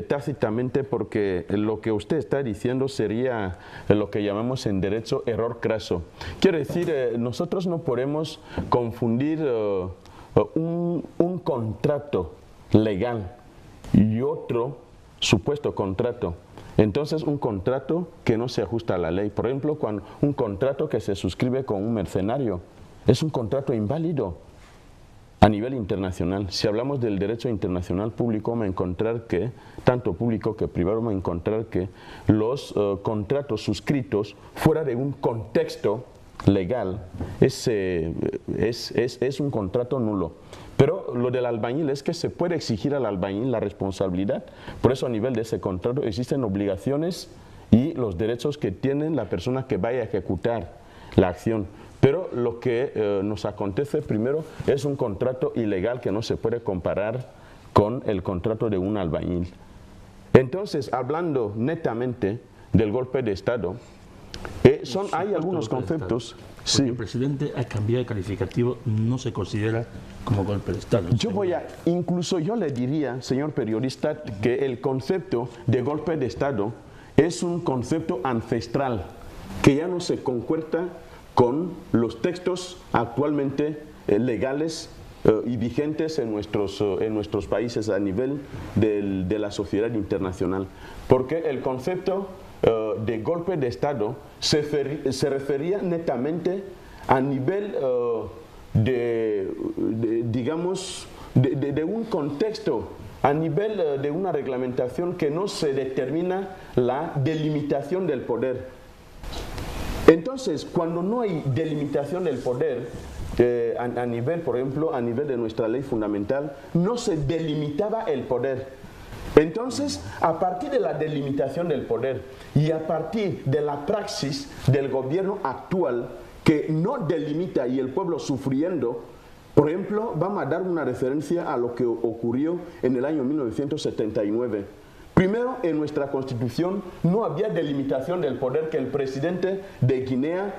tácitamente, porque lo que usted está diciendo sería lo que llamamos en derecho error craso. Quiero decir, nosotros no podemos confundir un contrato legal y otro supuesto contrato. Entonces, un contrato que no se ajusta a la ley, por ejemplo, cuando un contrato que se suscribe con un mercenario, es un contrato inválido a nivel internacional. Si hablamos del derecho internacional público, vamos a encontrar que, tanto público que privado, vamos a encontrar que los contratos suscritos fuera de un contexto legal es un contrato nulo. Pero lo del albañil es que se puede exigir al albañil la responsabilidad. Por eso, a nivel de ese contrato existen obligaciones y los derechos que tiene la persona que vaya a ejecutar la acción. Pero lo que nos acontece primero es un contrato ilegal que no se puede comparar con el contrato de un albañil. Entonces, hablando netamente del golpe de Estado, hay algunos conceptos. Sí. El presidente, al cambiar el calificativo, no se considera como golpe de Estado. Incluso yo le diría, señor periodista, que el concepto de golpe de Estado es un concepto ancestral, que ya no se concuerda con los textos actualmente legales y vigentes en nuestros países a nivel de la sociedad internacional. Porque el concepto de golpe de Estado se refería netamente a nivel digamos, de un contexto, a nivel de una reglamentación que no se determina la delimitación del poder. Entonces, cuando no hay delimitación del poder, a nivel, por ejemplo, a nivel de nuestra ley fundamental, no se delimitaba el poder. Entonces, a partir de la delimitación del poder y a partir de la praxis del gobierno actual, que no delimita y el pueblo sufriendo, por ejemplo, vamos a dar una referencia a lo que ocurrió en el año 1979. Primero, en nuestra Constitución no había delimitación del poder, que el presidente de Guinea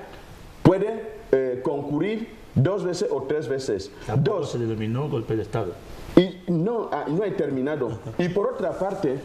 puede concurrir 2 veces o 3 veces. Tampoco se denominó golpe de Estado. Y no he terminado. Y por otra parte,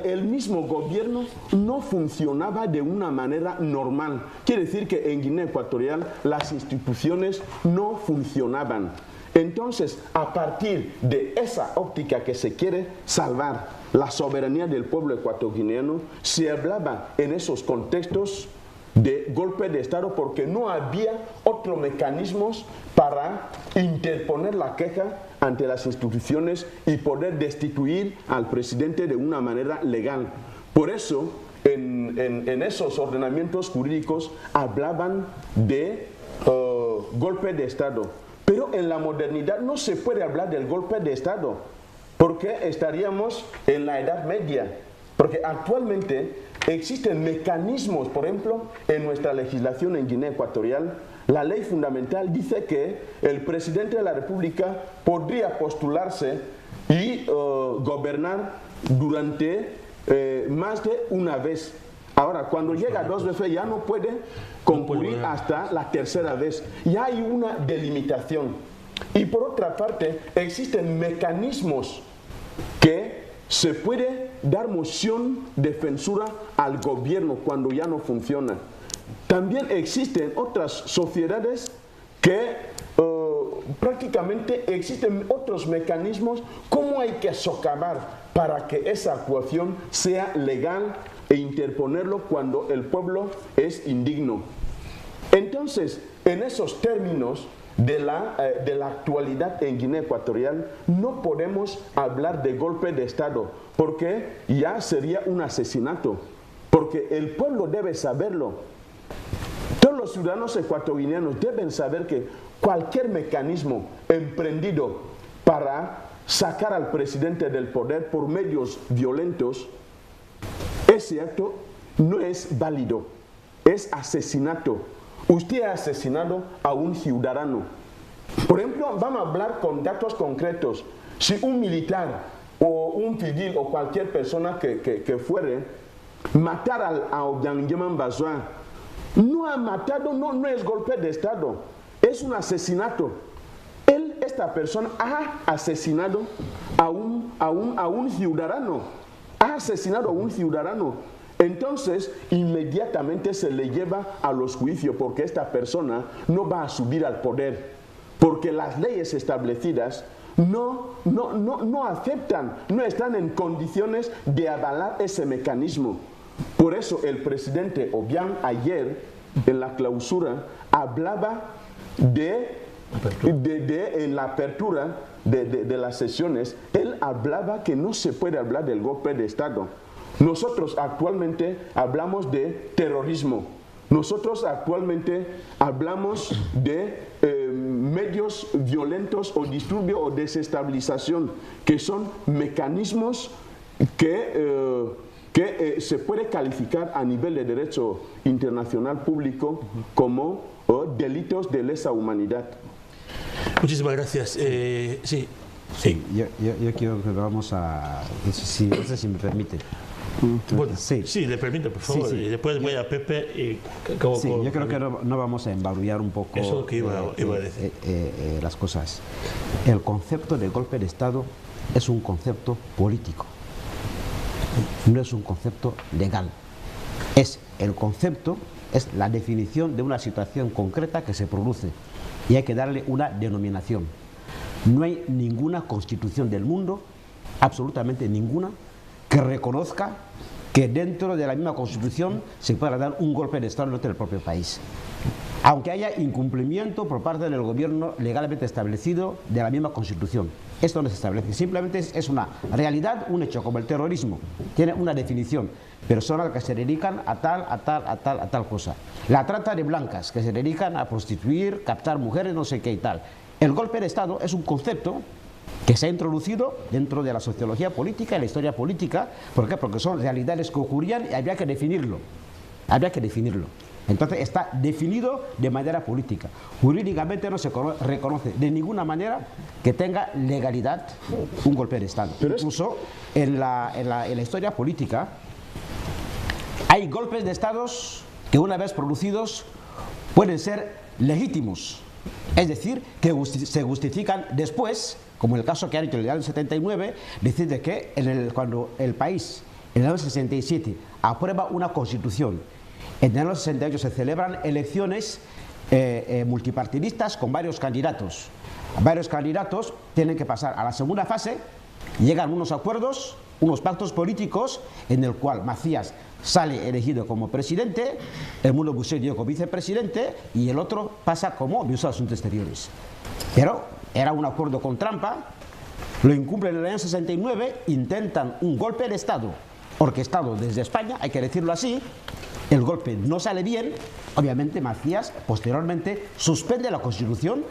el mismo gobierno no funcionaba de una manera normal. Quiere decir que en Guinea Ecuatorial las instituciones no funcionaban. Entonces, a partir de esa óptica que se quiere salvar la soberanía del pueblo ecuatoguineano, se hablaba en esos contextos de golpe de Estado, porque no había otros mecanismos para interponer la queja ante las instituciones y poder destituir al presidente de una manera legal. Por eso, en esos ordenamientos jurídicos hablaban de golpe de Estado. Pero en la modernidad no se puede hablar del golpe de Estado, porque estaríamos en la Edad Media. Porque actualmente existen mecanismos, por ejemplo, en nuestra legislación en Guinea Ecuatorial, la ley fundamental dice que el presidente de la República podría postularse y gobernar durante más de una vez Ahora, cuando llega 2 veces ya no puede concurrir hasta la tercera vez. Ya hay una delimitación. Y por otra parte, existen mecanismos que se puede dar moción de censura al gobierno cuando ya no funciona. También existen otras sociedades que prácticamente existen otros mecanismos cómo hay que socavar para que esa actuación sea legal e interponerlo cuando el pueblo es indigno. Entonces, en esos términos de la actualidad en Guinea Ecuatorial, no podemos hablar de golpe de Estado, porque ya sería un asesinato, porque el pueblo debe saberlo. Todos los ciudadanos ecuatorianos deben saber que cualquier mecanismo emprendido para sacar al presidente del poder por medios violentos, ese acto no es válido, es asesinato. Usted ha asesinado a un ciudadano. Por ejemplo, vamos a hablar con datos concretos. Si un militar o un civil o cualquier persona que fuere matar a Obiang-Nguema Mbasoa, no ha matado, no es golpe de Estado, es un asesinato. Esta persona ha asesinado a un ciudadano, ha asesinado a un ciudadano. Entonces, inmediatamente se le lleva a los juicios porque esta persona no va a subir al poder, porque las leyes establecidas no aceptan, no están en condiciones de avalar ese mecanismo. Por eso el presidente Obiang ayer en la clausura hablaba en la apertura de las sesiones, él hablaba que no se puede hablar del golpe de Estado. Nosotros actualmente hablamos de terrorismo. Nosotros actualmente hablamos de medios violentos o disturbio o desestabilización, que son mecanismos que se puede calificar a nivel de derecho internacional público como delitos de lesa humanidad. Muchísimas gracias. Sí. Yo quiero que vamos a... no sé si me permite. Bueno, sí, le permito, por favor. Sí. Y después voy a Pepe y yo creo que no vamos a embarullar un poco eso que iba a decir. Las cosas. El concepto de golpe de Estado es un concepto político, no es un concepto legal. Es la definición de una situación concreta que se produce y hay que darle una denominación. No hay ninguna constitución del mundo, absolutamente ninguna, que reconozca que dentro de la misma Constitución se pueda dar un golpe de Estado dentro del propio país. Aunque haya incumplimiento por parte del gobierno legalmente establecido de la misma Constitución. Esto no se establece, simplemente es una realidad, un hecho, como el terrorismo. Tiene una definición. Personas que se dedican a tal cosa. La trata de blancas, que se dedican a prostituir, captar mujeres, no sé qué y tal. El golpe de Estado es un concepto que se ha introducido dentro de la sociología política y la historia política. ¿Por qué? Porque son realidades que ocurrían y había que definirlo. Entonces está definido de manera política. Jurídicamente no se reconoce de ninguna manera que tenga legalidad un golpe de Estado. Pero incluso en la historia política hay golpes de Estados que una vez producidos pueden ser legítimos. Es decir, que se justifican después, como el caso que ha hecho el año 79, decir de que cuando el país en el año 67 aprueba una constitución, en el año 68 se celebran elecciones multipartidistas con varios candidatos. Varios candidatos tienen que pasar a la segunda fase, llegan unos acuerdos, unos pactos políticos en el cual Macías sale elegido como presidente, el Mundo Buserio como vicepresidente y el otro pasa como ministro de Asuntos Exteriores. Pero era un acuerdo con trampa, lo incumplen en el año 69, intentan un golpe de Estado orquestado desde España, hay que decirlo así. El golpe no sale bien, obviamente Macías posteriormente suspende la Constitución,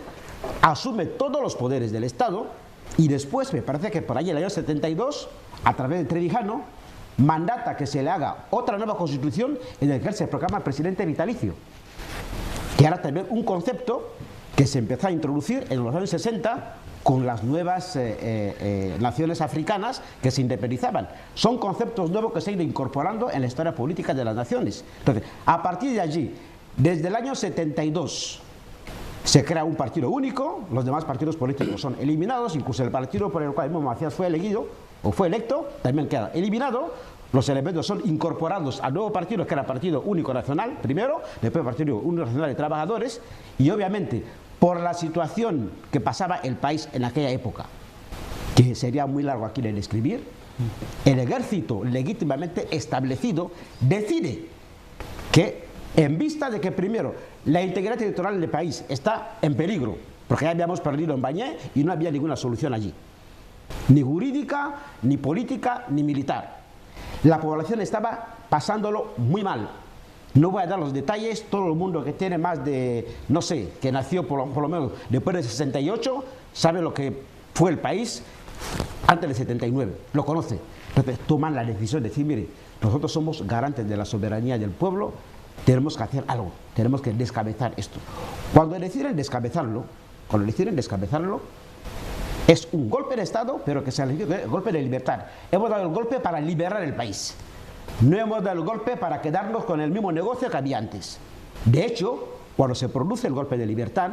asume todos los poderes del Estado y después, me parece que por ahí en el año 72, a través de Trevijano, mandata que se le haga otra nueva Constitución en la que él se proclama presidente vitalicio, que era también un concepto que se empezó a introducir en los años 60 con las nuevas naciones africanas que se independizaban. Son conceptos nuevos que se han ido incorporando en la historia política de las naciones. Entonces, a partir de allí, desde el año 72, se crea un partido único, los demás partidos políticos son eliminados, incluso el partido por el cual Memo Macías fue elegido o fue electo, también queda eliminado. Los elementos son incorporados al nuevo partido, que era Partido Único Nacional, primero, después Partido Único Nacional de Trabajadores, y obviamente, por la situación que pasaba el país en aquella época, que sería muy largo aquí de describir, el ejército legítimamente establecido decide que, en vista de que primero la integridad territorial del país está en peligro, porque ya habíamos perdido en Bañé y no había ninguna solución allí, ni jurídica, ni política, ni militar. La población estaba pasándolo muy mal. No voy a dar los detalles, todo el mundo que tiene más de, no sé, que nació por lo menos después del 68, sabe lo que fue el país antes del 79, lo conoce. Entonces toman la decisión de decir, mire, nosotros somos garantes de la soberanía del pueblo, tenemos que hacer algo, tenemos que descabezar esto. Cuando deciden descabezarlo, es un golpe de Estado, pero que se llama golpe de libertad. Hemos dado el golpe para liberar el país. No hemos dado el golpe para quedarnos con el mismo negocio que había antes. De hecho, cuando se produce el golpe de libertad,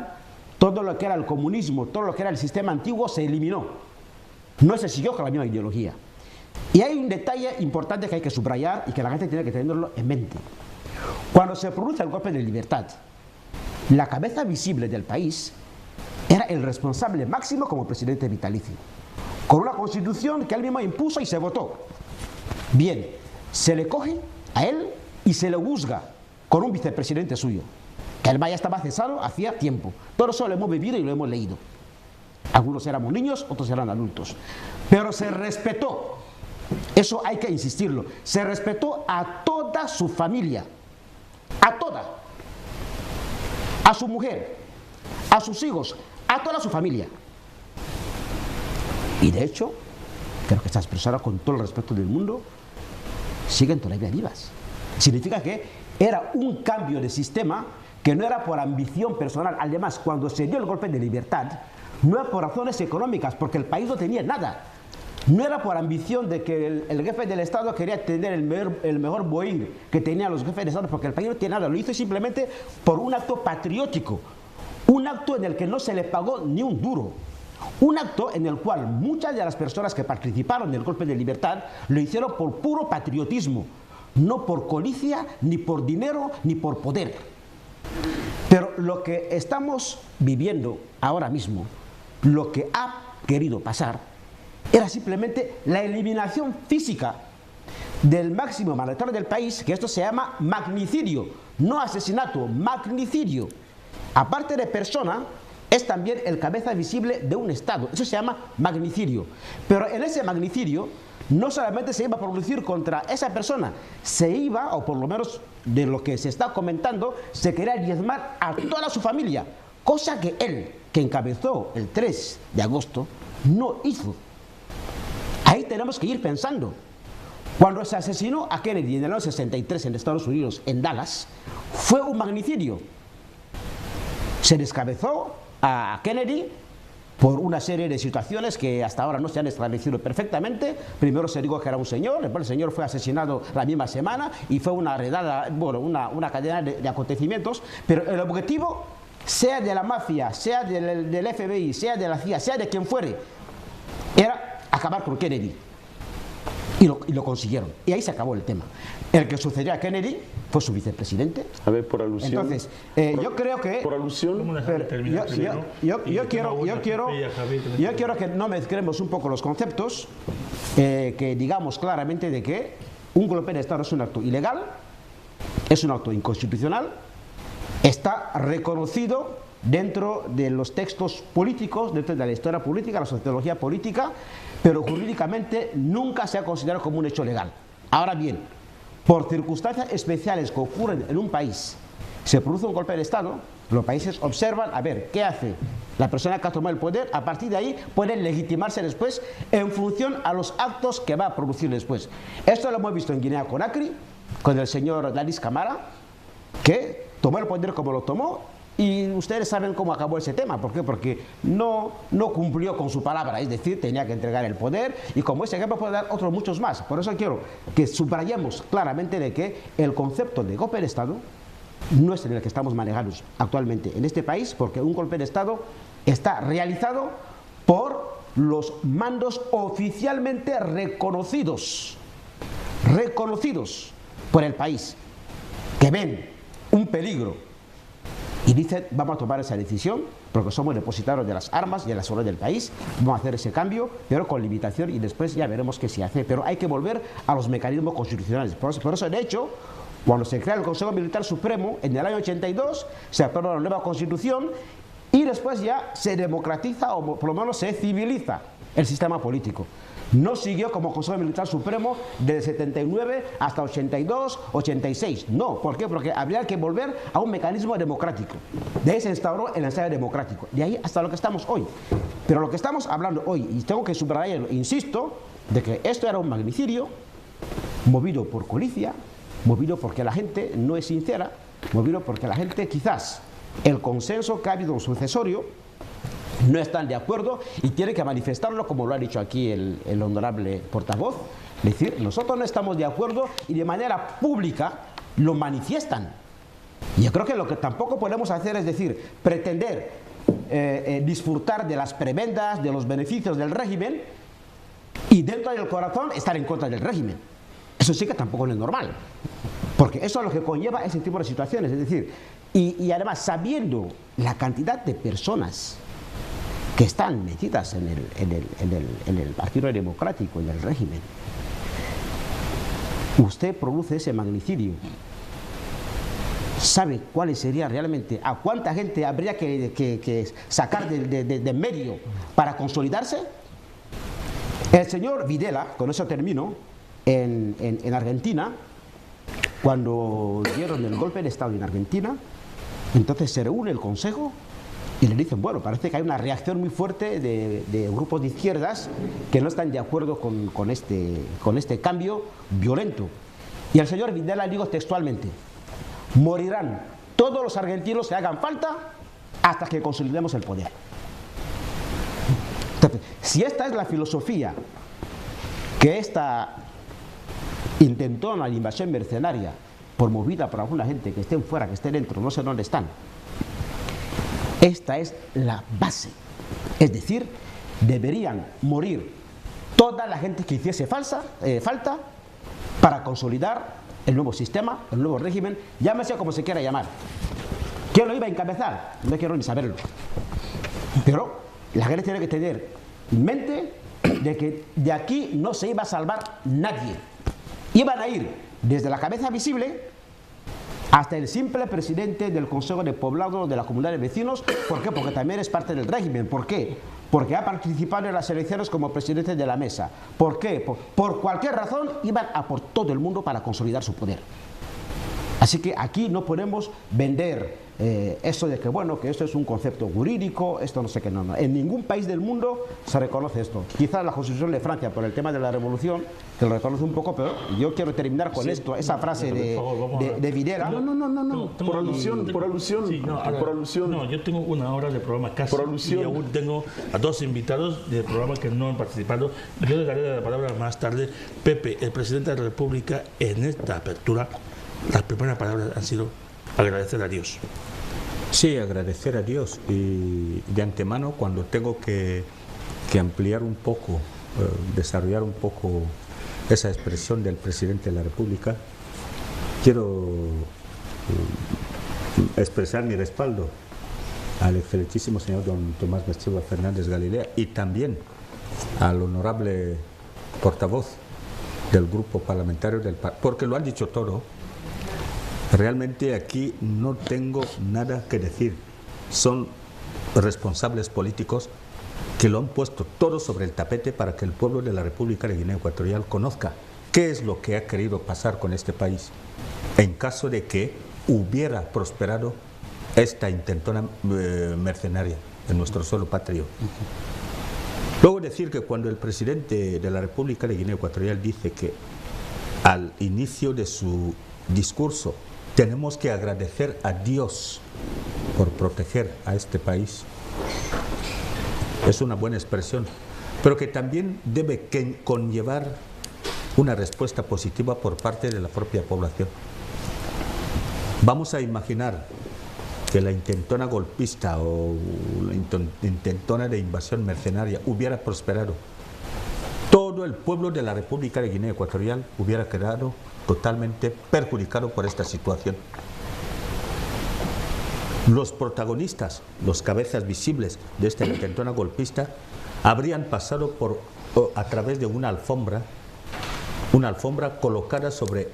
todo lo que era el comunismo, todo lo que era el sistema antiguo se eliminó. No se siguió con la misma ideología. Y hay un detalle importante que hay que subrayar y que la gente tiene que tenerlo en mente. Cuando se produce el golpe de libertad, la cabeza visible del país era el responsable máximo como presidente vitalicio, con una constitución que él mismo impuso y se votó. Bien, se le coge a él y se le juzga con un vicepresidente suyo, que él ya estaba cesado hacía tiempo. Todo eso lo hemos vivido y lo hemos leído. Algunos éramos niños, otros eran adultos. Pero se respetó, eso hay que insistirlo, se respetó a toda su familia, a toda, a su mujer, a sus hijos, a toda su familia. Y de hecho, creo que estas personas, con todo el respeto del mundo, siguen todavía vivas. Significa que era un cambio de sistema que no era por ambición personal. Además, cuando se dio el golpe de libertad, no era por razones económicas, porque el país no tenía nada. No era por ambición de que el jefe del Estado quería tener el mejor Boeing que tenían los jefes de Estado, porque el país no tenía nada. Lo hizo simplemente por un acto patriótico. Un acto en el que no se le pagó ni un duro. Un acto en el cual muchas de las personas que participaron del golpe de libertad lo hicieron por puro patriotismo, no por codicia, ni por dinero, ni por poder. Pero lo que estamos viviendo ahora mismo, lo que ha querido pasar, era simplemente la eliminación física del máximo mandatario del país, que esto se llama magnicidio, no asesinato, magnicidio. Aparte de persona, es también el cabeza visible de un Estado. Eso se llama magnicidio. Pero en ese magnicidio no solamente se iba a producir contra esa persona, se iba, o por lo menos de lo que se está comentando, se quería diezmar a toda su familia, cosa que él, que encabezó el 3 de agosto, no hizo. Ahí tenemos que ir pensando. Cuando se asesinó a Kennedy en el año 63 en Estados Unidos, en Dallas, fue un magnicidio. Se descabezó a Kennedy por una serie de situaciones que hasta ahora no se han establecido perfectamente. Primero se dijo que era un señor, después el señor fue asesinado la misma semana y fue una redada, bueno, una cadena de acontecimientos, pero el objetivo, sea de la mafia, sea del FBI, sea de la CIA, sea de quien fuere, era acabar con Kennedy. Y lo consiguieron. Y ahí se acabó el tema. El que sucedió a Kennedy fue su vicepresidente. A ver, por alusión. Entonces, yo creo que... Por alusión... Yo quiero que no mezclemos un poco los conceptos, que digamos claramente de que un golpe de Estado es un acto ilegal, es un acto inconstitucional, está reconocido dentro de los textos políticos, dentro de la historia política, la sociología política, pero jurídicamente nunca se ha considerado como un hecho legal. Ahora bien, por circunstancias especiales que ocurren en un país, se produce un golpe de Estado, los países observan a ver qué hace la persona que ha tomado el poder, a partir de ahí pueden legitimarse después en función a los actos que va a producir después. Esto lo hemos visto en Guinea-Conakry, con el señor Dadis Camara, que tomó el poder como lo tomó, Y ustedes saben cómo acabó ese tema. ¿Por qué? Porque no cumplió con su palabra, es decir, tenía que entregar el poder, y como ese ejemplo puedo dar otros muchos más. Por eso quiero que subrayemos claramente de que el concepto de golpe de Estado no es en el que estamos manejando actualmente en este país, porque un golpe de Estado está realizado por los mandos oficialmente reconocidos por el país, que ven un peligro y dicen: vamos a tomar esa decisión porque somos depositarios de las armas y de la seguridad del país, vamos a hacer ese cambio, pero con limitación, y después ya veremos qué se hace. Pero hay que volver a los mecanismos constitucionales. Por eso, de hecho, cuando se crea el Consejo Militar Supremo en el año 82, se aprueba la nueva Constitución y después ya se democratiza, o por lo menos se civiliza el sistema político. No siguió como Consejo Militar Supremo desde 79 hasta 82, 86. No, ¿por qué? Porque habría que volver a un mecanismo democrático. De ahí se instauró el ensayo democrático. De ahí hasta lo que estamos hoy. Pero lo que estamos hablando hoy, y tengo que subrayarlo, insisto, de que esto era un magnicidio movido por codicia, movido porque la gente no es sincera, movido porque la gente, quizás el consenso que ha habido sucesorio, no están de acuerdo y tienen que manifestarlo, como lo ha dicho aquí el honorable portavoz. Es decir, nosotros no estamos de acuerdo y de manera pública lo manifiestan. Y yo creo que lo que tampoco podemos hacer es decir, pretender disfrutar de las prebendas, de los beneficios del régimen, y dentro del corazón estar en contra del régimen. Eso sí que tampoco no es normal, porque eso es lo que conlleva ese tipo de situaciones. Es decir, y además sabiendo la cantidad de personas que están metidas en el Partido Democrático y el régimen, usted produce ese magnicidio. ¿Sabe cuál sería realmente, a cuánta gente habría que sacar de medio para consolidarse? El señor Videla, con eso termino, en Argentina, cuando dieron el golpe de Estado en Argentina, entonces se reúne el Consejo y le dicen: bueno, parece que hay una reacción muy fuerte de grupos de izquierdas que no están de acuerdo con este cambio violento. Y el señor Videla dijo textualmente: morirán todos los argentinos que hagan falta hasta que consolidemos el poder. Entonces, si esta es la filosofía que esta intentona de invasión mercenaria, promovida por alguna gente que estén fuera, que estén dentro, no sé dónde están, esta es la base. Es decir, deberían morir toda la gente que hiciese falta para consolidar el nuevo sistema, el nuevo régimen, llámese como se quiera llamar. ¿Quién lo iba a encabezar? No quiero ni saberlo. Pero la gente tiene que tener en mente de que de aquí no se iba a salvar nadie. Iban a ir desde la cabeza visible hasta el simple presidente del Consejo de Poblado de la Comunidad de Vecinos. ¿Por qué? Porque también es parte del régimen. ¿Por qué? Porque ha participado en las elecciones como presidente de la mesa. ¿Por qué? Por cualquier razón iban a por todo el mundo para consolidar su poder. Así que aquí no podemos vender esto de que, bueno, que esto es un concepto jurídico, esto no sé qué, no. En ningún país del mundo se reconoce esto. Quizás la Constitución de Francia, por el tema de la Revolución, que lo reconoce un poco, pero yo quiero terminar con esto, esa frase de Videla. No. Por alusión. Sí, no, yo tengo una hora de programa casi, y aún tengo a dos invitados del programa que no han participado. Yo le daré la palabra más tarde. Pepe, el presidente de la República, en esta apertura, las primeras palabras han sido agradecer a Dios. Sí, agradecer a Dios, y de antemano, cuando tengo que ampliar un poco, desarrollar un poco esa expresión del presidente de la República, quiero expresar mi respaldo al excelentísimo señor don Tomás Mestiba Fernández Galilea, y también al honorable portavoz del grupo parlamentario del partido, porque lo han dicho todo. Realmente aquí no tengo nada que decir. Son responsables políticos que lo han puesto todo sobre el tapete para que el pueblo de la República de Guinea Ecuatorial conozca qué es lo que ha querido pasar con este país en caso de que hubiera prosperado esta intentona mercenaria en nuestro suelo patrio. Luego decir que cuando el presidente de la República de Guinea Ecuatorial dice que al inicio de su discurso tenemos que agradecer a Dios por proteger a este país es una buena expresión, pero que también debe conllevar una respuesta positiva por parte de la propia población. Vamos a imaginar que la intentona golpista o la intentona de invasión mercenaria hubiera prosperado. Todo el pueblo de la República de Guinea Ecuatorial hubiera quedado totalmente perjudicado por esta situación. Los protagonistas, los cabezas visibles de esta intentona golpista, habrían pasado a través de una alfombra colocada sobre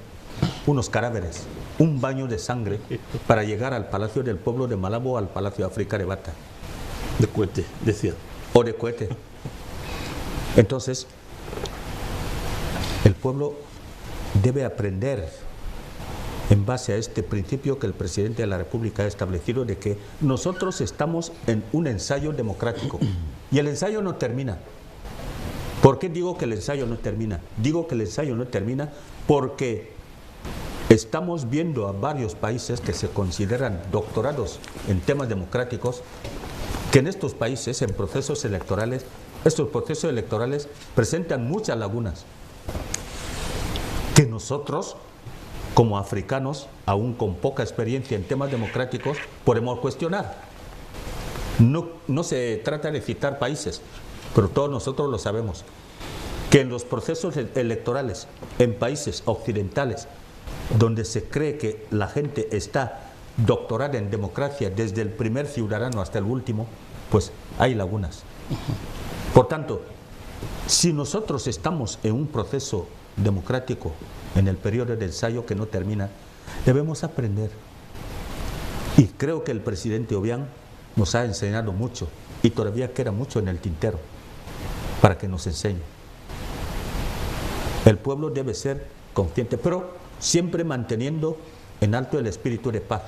unos cadáveres, un baño de sangre para llegar al Palacio del Pueblo de Malabo, al Palacio de África de Bata. De cohete, decía. O de cohete. Entonces, el pueblo debe aprender, en base a este principio que el presidente de la República ha establecido, de que nosotros estamos en un ensayo democrático y el ensayo no termina. ¿Por qué digo que el ensayo no termina? Digo que el ensayo no termina porque estamos viendo a varios países que se consideran doctorados en temas democráticos, que en estos países, en procesos electorales, estos procesos electorales presentan muchas lagunas que nosotros, como africanos, aún con poca experiencia en temas democráticos, podemos cuestionar. No se trata de citar países, pero todos nosotros lo sabemos, que en los procesos electorales, en países occidentales, donde se cree que la gente está doctorada en democracia desde el primer ciudadano hasta el último, pues hay lagunas. Por tanto, si nosotros estamos en un proceso democrático en el periodo de ensayo que no termina, debemos aprender. Y creo que el presidente Obiang nos ha enseñado mucho y todavía queda mucho en el tintero para que nos enseñe. El pueblo debe ser consciente, pero siempre manteniendo en alto el espíritu de paz,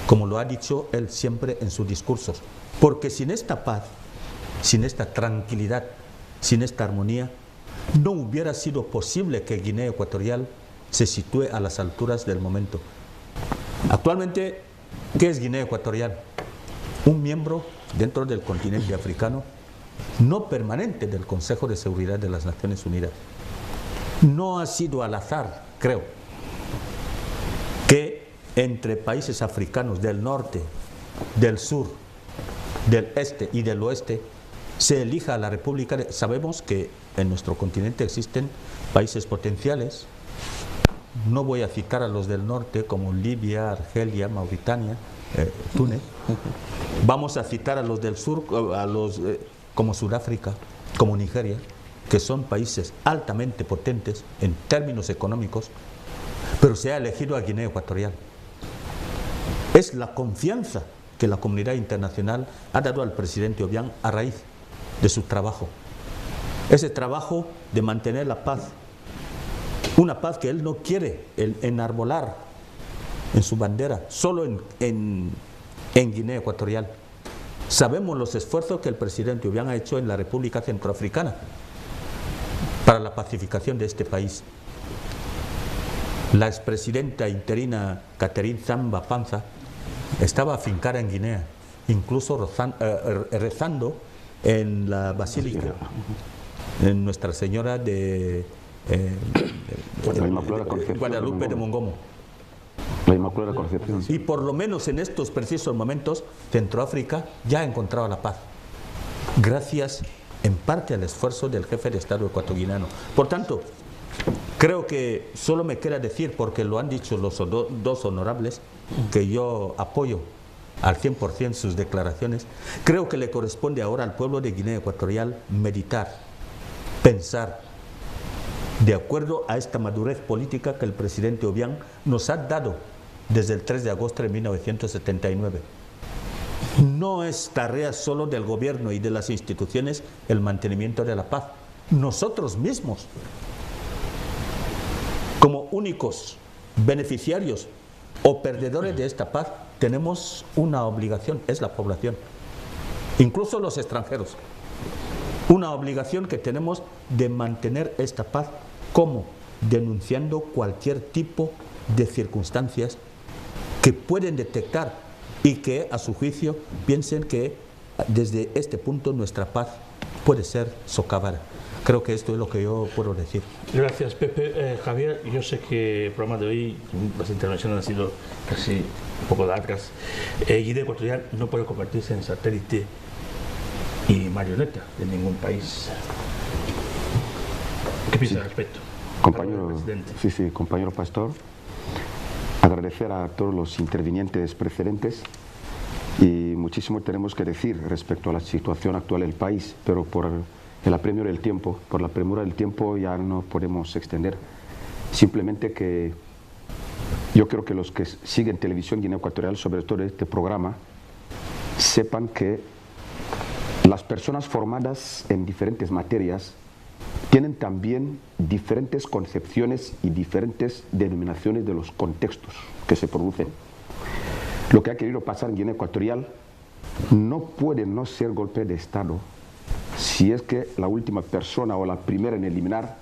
como lo ha dicho él siempre en sus discursos, porque sin esta paz, sin esta tranquilidad, sin esta armonía, no hubiera sido posible que Guinea Ecuatorial se sitúe a las alturas del momento. Actualmente, ¿qué es Guinea Ecuatorial? Un miembro dentro del continente africano, no permanente del Consejo de Seguridad de las Naciones Unidas. No ha sido al azar, creo, que entre países africanos del norte, del sur, del este y del oeste se elija a la República. Sabemos que en nuestro continente existen países potenciales. No voy a citar a los del norte como Libia, Argelia, Mauritania, Túnez. Vamos a citar a los del sur, como Sudáfrica, como Nigeria, que son países altamente potentes en términos económicos, pero se ha elegido a Guinea Ecuatorial. Es la confianza que la comunidad internacional ha dado al presidente Obiang a raíz de su trabajo. Ese trabajo de mantener la paz, una paz que él no quiere enarbolar en su bandera, solo en Guinea Ecuatorial. Sabemos los esfuerzos que el presidente Obiang ha hecho en la República Centroafricana para la pacificación de este país. La expresidenta interina Catherine Samba Panza estaba afincada en Guinea, incluso rezando en la Basílica, en Nuestra Señora de Guadalupe de Mongomo. La Inmaculada Concepción. Y por lo menos en estos precisos momentos, Centroáfrica ya ha encontrado la paz, gracias en parte al esfuerzo del jefe de Estado ecuatoguineano. Por tanto, creo que solo me queda decir, porque lo han dicho los dos honorables, que yo apoyo al 100% sus declaraciones. Creo que le corresponde ahora al pueblo de Guinea Ecuatorial meditar, pensar, de acuerdo a esta madurez política que el presidente Obiang nos ha dado desde el 3 de agosto de 1979. No es tarea solo del gobierno y de las instituciones el mantenimiento de la paz. Nosotros mismos, como únicos beneficiarios o perdedores de esta paz, tenemos una obligación, es la población, incluso los extranjeros, una obligación que tenemos de mantener esta paz, como denunciando cualquier tipo de circunstancias que pueden detectar y que a su juicio piensen que desde este punto nuestra paz puede ser socavada. Creo que esto es lo que yo puedo decir. Gracias, Pepe. Javier, yo sé que el programa de hoy, las intervenciones han sido casi un poco largas. Guinea Ecuatorial no puede convertirse en satélite y marioneta de ningún país. ¿Qué piensa al respecto? Compañero Pastor, agradecer a todos los intervinientes precedentes, y muchísimo tenemos que decir respecto a la situación actual del país, pero por la premura del tiempo ya no podemos extender. Simplemente que yo creo que los que siguen Televisión Guinea Ecuatorial, sobre todo este programa, sepan que las personas formadas en diferentes materias tienen también diferentes concepciones y diferentes denominaciones de los contextos que se producen. Lo que ha querido pasar en Guinea Ecuatorial no puede no ser golpe de Estado si es que la última persona o la primera en eliminar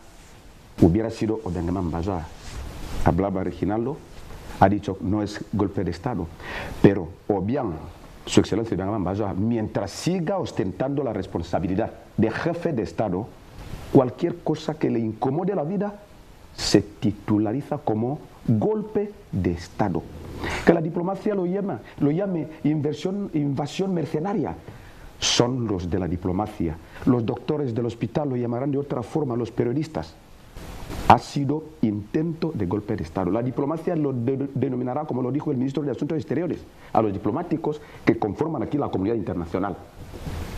hubiera sido Odengaman Baja. Hablaba Reginaldo, ha dicho no es golpe de Estado, pero o bien su excelencia Odengaman Baja, mientras siga ostentando la responsabilidad de jefe de Estado, cualquier cosa que le incomode la vida se titulariza como golpe de Estado. Que la diplomacia lo llame invasión mercenaria. Son los de la diplomacia. Los doctores del hospital lo llamarán de otra forma, los periodistas. Ha sido intento de golpe de Estado. La diplomacia lo denominará, como lo dijo el ministro de Asuntos Exteriores, a los diplomáticos que conforman aquí la comunidad internacional.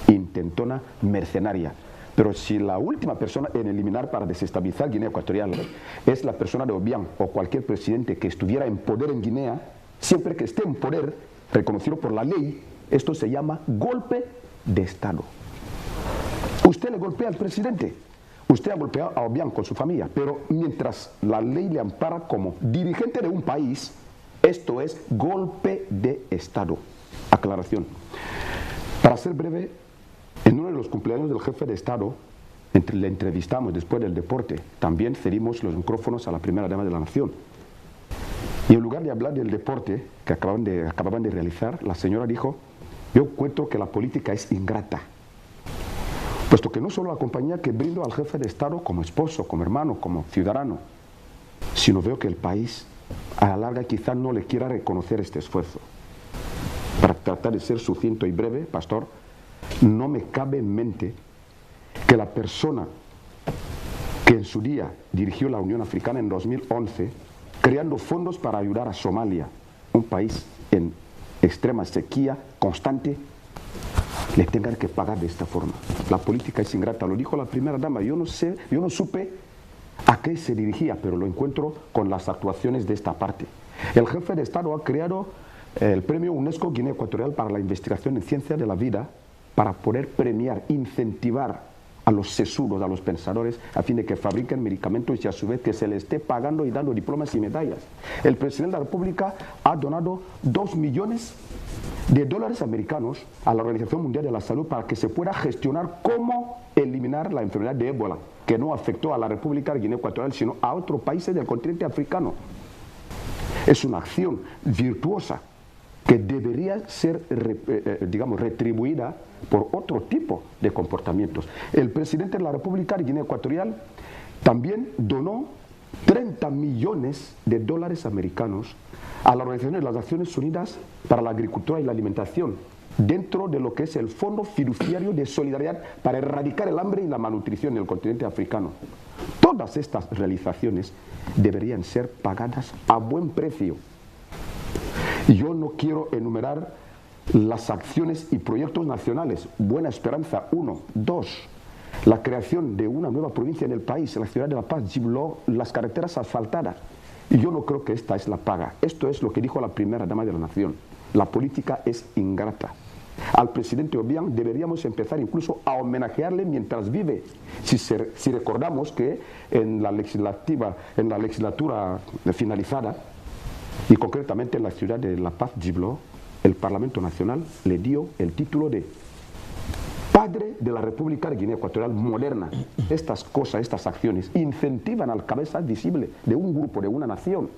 Intentona mercenaria. Pero si la última persona en eliminar para desestabilizar Guinea Ecuatorial es la persona de Obiang o cualquier presidente que estuviera en poder en Guinea, siempre que esté en poder, reconocido por la ley, esto se llama golpe de Estado. Usted le golpea al presidente, usted ha golpeado a Obiang con su familia, pero mientras la ley le ampara como dirigente de un país, esto es golpe de Estado. Aclaración. Para ser breve, en uno de los cumpleaños del jefe de Estado, le entrevistamos después del deporte, también cedimos los micrófonos a la primera dama de la nación. Y en lugar de hablar del deporte que acababan de realizar, la señora dijo: yo encuentro que la política es ingrata, puesto que no solo la compañía que brindo al jefe de Estado como esposo, como hermano, como ciudadano, sino veo que el país a la larga quizá no le quiera reconocer este esfuerzo. Para tratar de ser sucinto y breve, Pastor, no me cabe en mente que la persona que en su día dirigió la Unión Africana en 2011, creando fondos para ayudar a Somalia, un país en extrema sequía constante, le tengan que pagar de esta forma. La política es ingrata, lo dijo la primera dama. Yo no supe a qué se dirigía, pero lo encuentro con las actuaciones de esta parte. El jefe de Estado ha creado el premio UNESCO Guinea Ecuatorial para la investigación en ciencia de la vida, para poder premiar, incentivar a los sesudos, a los pensadores, a fin de que fabriquen medicamentos y a su vez que se les esté pagando y dando diplomas y medallas. El presidente de la República ha donado $2 millones americanos a la Organización Mundial de la Salud para que se pueda gestionar cómo eliminar la enfermedad de ébola, que no afectó a la República de Guinea Ecuatorial, sino a otros países del continente africano. Es una acción virtuosa que debería ser, retribuida por otro tipo de comportamientos. El presidente de la República de Guinea Ecuatorial también donó $30 millones americanos a la Organización de las Naciones Unidas para la Agricultura y la Alimentación, dentro de lo que es el Fondo Fiduciario de Solidaridad para erradicar el hambre y la malnutrición en el continente africano. Todas estas realizaciones deberían ser pagadas a buen precio. Yo no quiero enumerar las acciones y proyectos nacionales. Buena Esperanza, 1. 2. La creación de una nueva provincia en el país, la ciudad de La Paz, Gibló, las carreteras asfaltadas. Y yo no creo que esta es la paga. Esto es lo que dijo la primera dama de la nación. La política es ingrata. Al presidente Obiang deberíamos empezar incluso a homenajearle mientras vive. Si recordamos que en la legislatura finalizada, y concretamente en la ciudad de La Paz, Gibló, el Parlamento Nacional le dio el título de padre de la República de Guinea Ecuatorial moderna. Estas cosas, estas acciones incentivan al cabeza visible de un grupo, de una nación.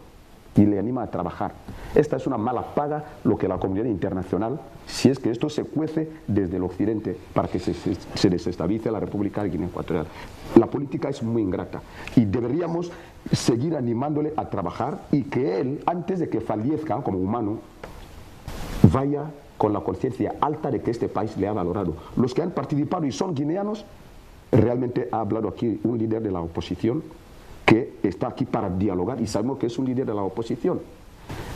y le anima a trabajar. Esta es una mala paga lo que la comunidad internacional, si es que esto se cuece desde el occidente para que se desestabilice la República de Guinea Ecuatorial. La política es muy ingrata y deberíamos seguir animándole a trabajar y que él, antes de que fallezca como humano, vaya con la conciencia alta de que este país le ha valorado. Los que han participado y son guineanos, realmente ha hablado aquí un líder de la oposición que está aquí para dialogar y sabemos que es un líder de la oposición.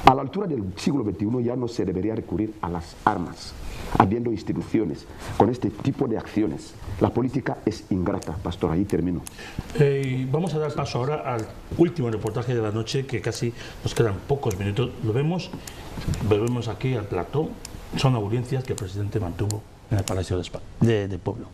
A la altura del siglo XXI ya no se debería recurrir a las armas, habiendo instituciones con este tipo de acciones. La política es ingrata, pastor, ahí termino. Vamos a dar paso ahora al último reportaje de la noche, que casi nos quedan pocos minutos. Lo vemos, volvemos aquí al plató. Son audiencias que el presidente mantuvo en el Palacio de Pueblo.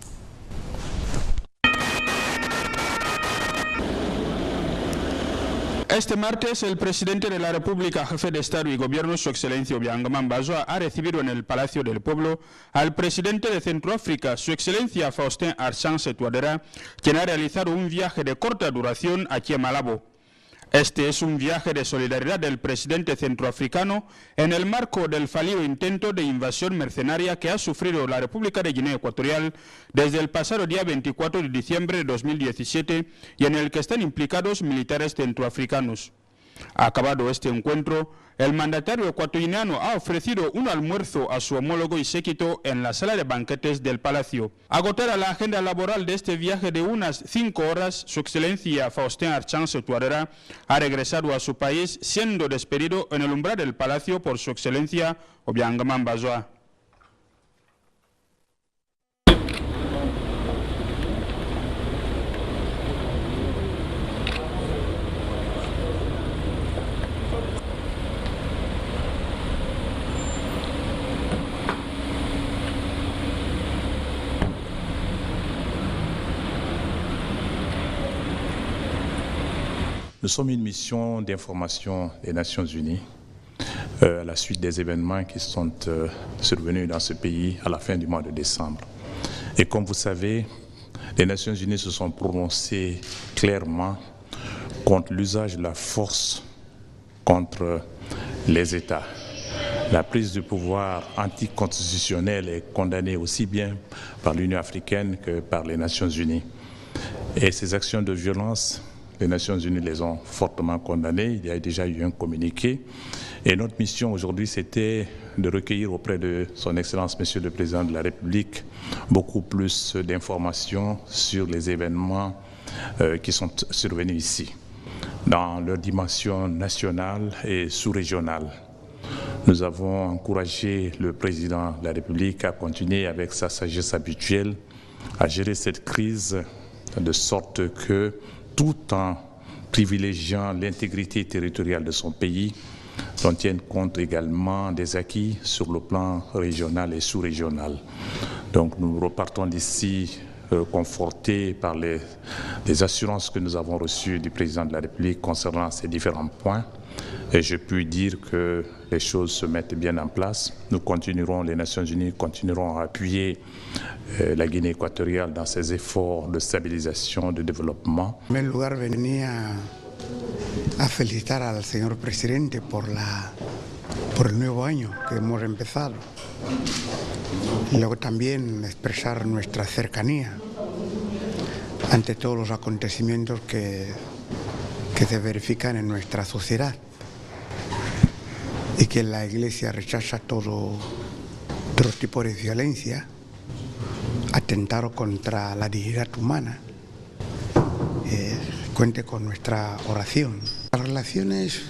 Este martes, el presidente de la República, jefe de Estado y Gobierno, su excelencia Obiang Bazoa, ha recibido en el Palacio del Pueblo al presidente de Centroáfrica, su excelencia Faustin Archange Touadéra, quien ha realizado un viaje de corta duración aquí a Malabo. Este es un viaje de solidaridad del presidente centroafricano en el marco del fallido intento de invasión mercenaria que ha sufrido la República de Guinea Ecuatorial desde el pasado día 24 de diciembre de 2017 y en el que están implicados militares centroafricanos. Acabado este encuentro, el mandatario ecuatoriano ha ofrecido un almuerzo a su homólogo y séquito en la sala de banquetes del Palacio. Agotada la agenda laboral de este viaje de unas 5 horas, su excelencia Faustin Archange Touadéra ha regresado a su país, siendo despedido en el umbral del Palacio por su excelencia Obiang Bazoa. Nous sommes une mission d'information des Nations Unies à la suite des événements qui sont survenus dans ce pays à la fin du mois de décembre. Et comme vous savez, les Nations Unies se sont prononcées clairement contre l'usage de la force contre les États. La prise de pouvoir anticonstitutionnelle est condamnée aussi bien par l'Union africaine que par les Nations Unies. Et ces actions de violence, les Nations Unies les ont fortement condamnées. Il y a déjà eu un communiqué. Et notre mission aujourd'hui, c'était de recueillir auprès de son Excellence, Monsieur le Président de la République, beaucoup plus d'informations sur les événements qui sont survenus ici, dans leur dimension nationale et sous-régionale. Nous avons encouragé le Président de la République à continuer avec sa sagesse habituelle, à gérer cette crise de sorte que, tout en privilégiant l'intégrité territoriale de son pays, on tienne compte également des acquis sur le plan régional et sous-régional. Donc nous repartons d'ici confortés par les assurances que nous avons reçues du Président de la République concernant ces différents points. Et je puis dire que les choses se mettent bien en place. Nous continuerons, les Nations Unies continueront à appuyer la Guinée équatoriale dans ses efforts de stabilisation, de développement. En primer lugar, venía a felicitar al señor presidente por el nuevo año que hemos empezado. Y luego también expresar nuestra cercanía ante todos los acontecimientos que se verifican en nuestra sociedad y que la Iglesia rechaza todo tipo de violencia, atentar contra la dignidad humana. Cuente con nuestra oración. Las relaciones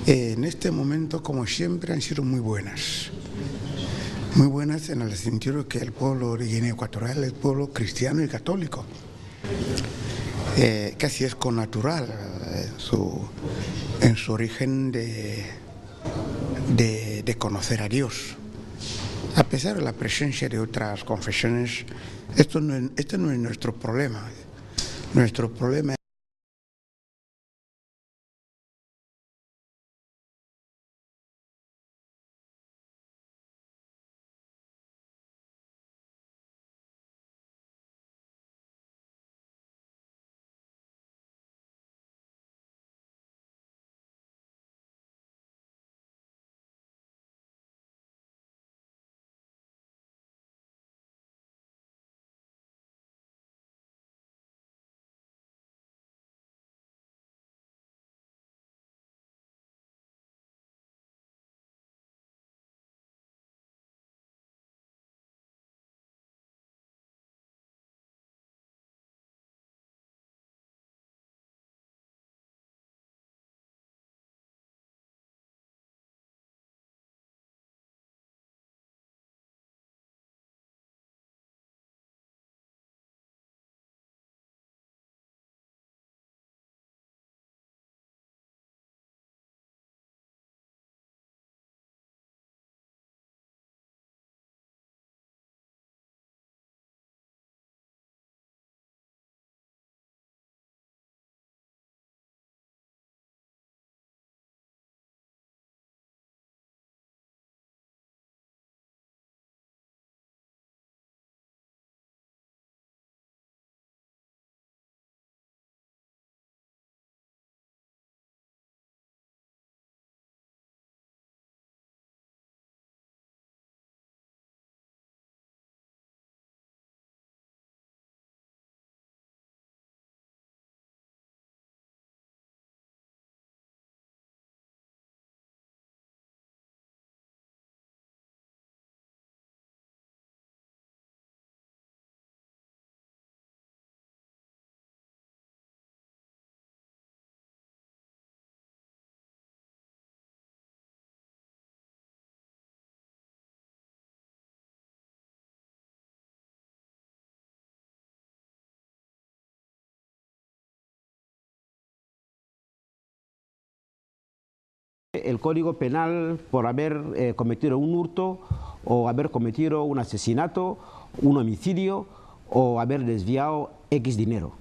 en este momento, como siempre, han sido muy buenas. Muy buenas en el sentido que el pueblo de Guinea Ecuatorial es pueblo cristiano y católico. Casi es connatural en su origen de conocer a Dios. A pesar de la presencia de otras confesiones, esto no es nuestro problema. Nuestro problema el Código Penal por haber cometido un hurto o haber cometido un asesinato, un homicidio o haber desviado X dinero.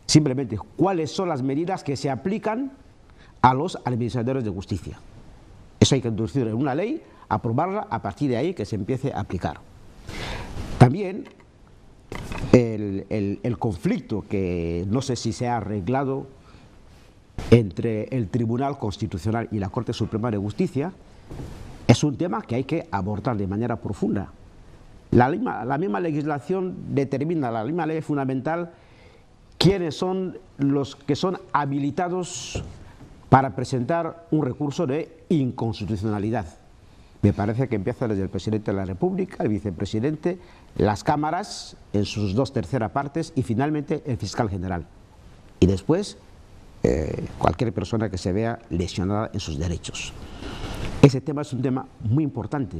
Simplemente, ¿cuáles son las medidas que se aplican a los administradores de justicia? Eso hay que introducirlo en una ley, aprobarla, a partir de ahí que se empiece a aplicar. También el conflicto que no sé si se ha arreglado entre el Tribunal Constitucional y la Corte Suprema de Justicia es un tema que hay que abordar de manera profunda. La misma legislación determina, la misma ley fundamental, quiénes son los que son habilitados para presentar un recurso de inconstitucionalidad. Me parece que empieza desde el presidente de la República, el vicepresidente, las cámaras en sus 2/3 partes y finalmente el fiscal general. Y después cualquier persona que se vea lesionada en sus derechos. Ese tema es un tema muy importante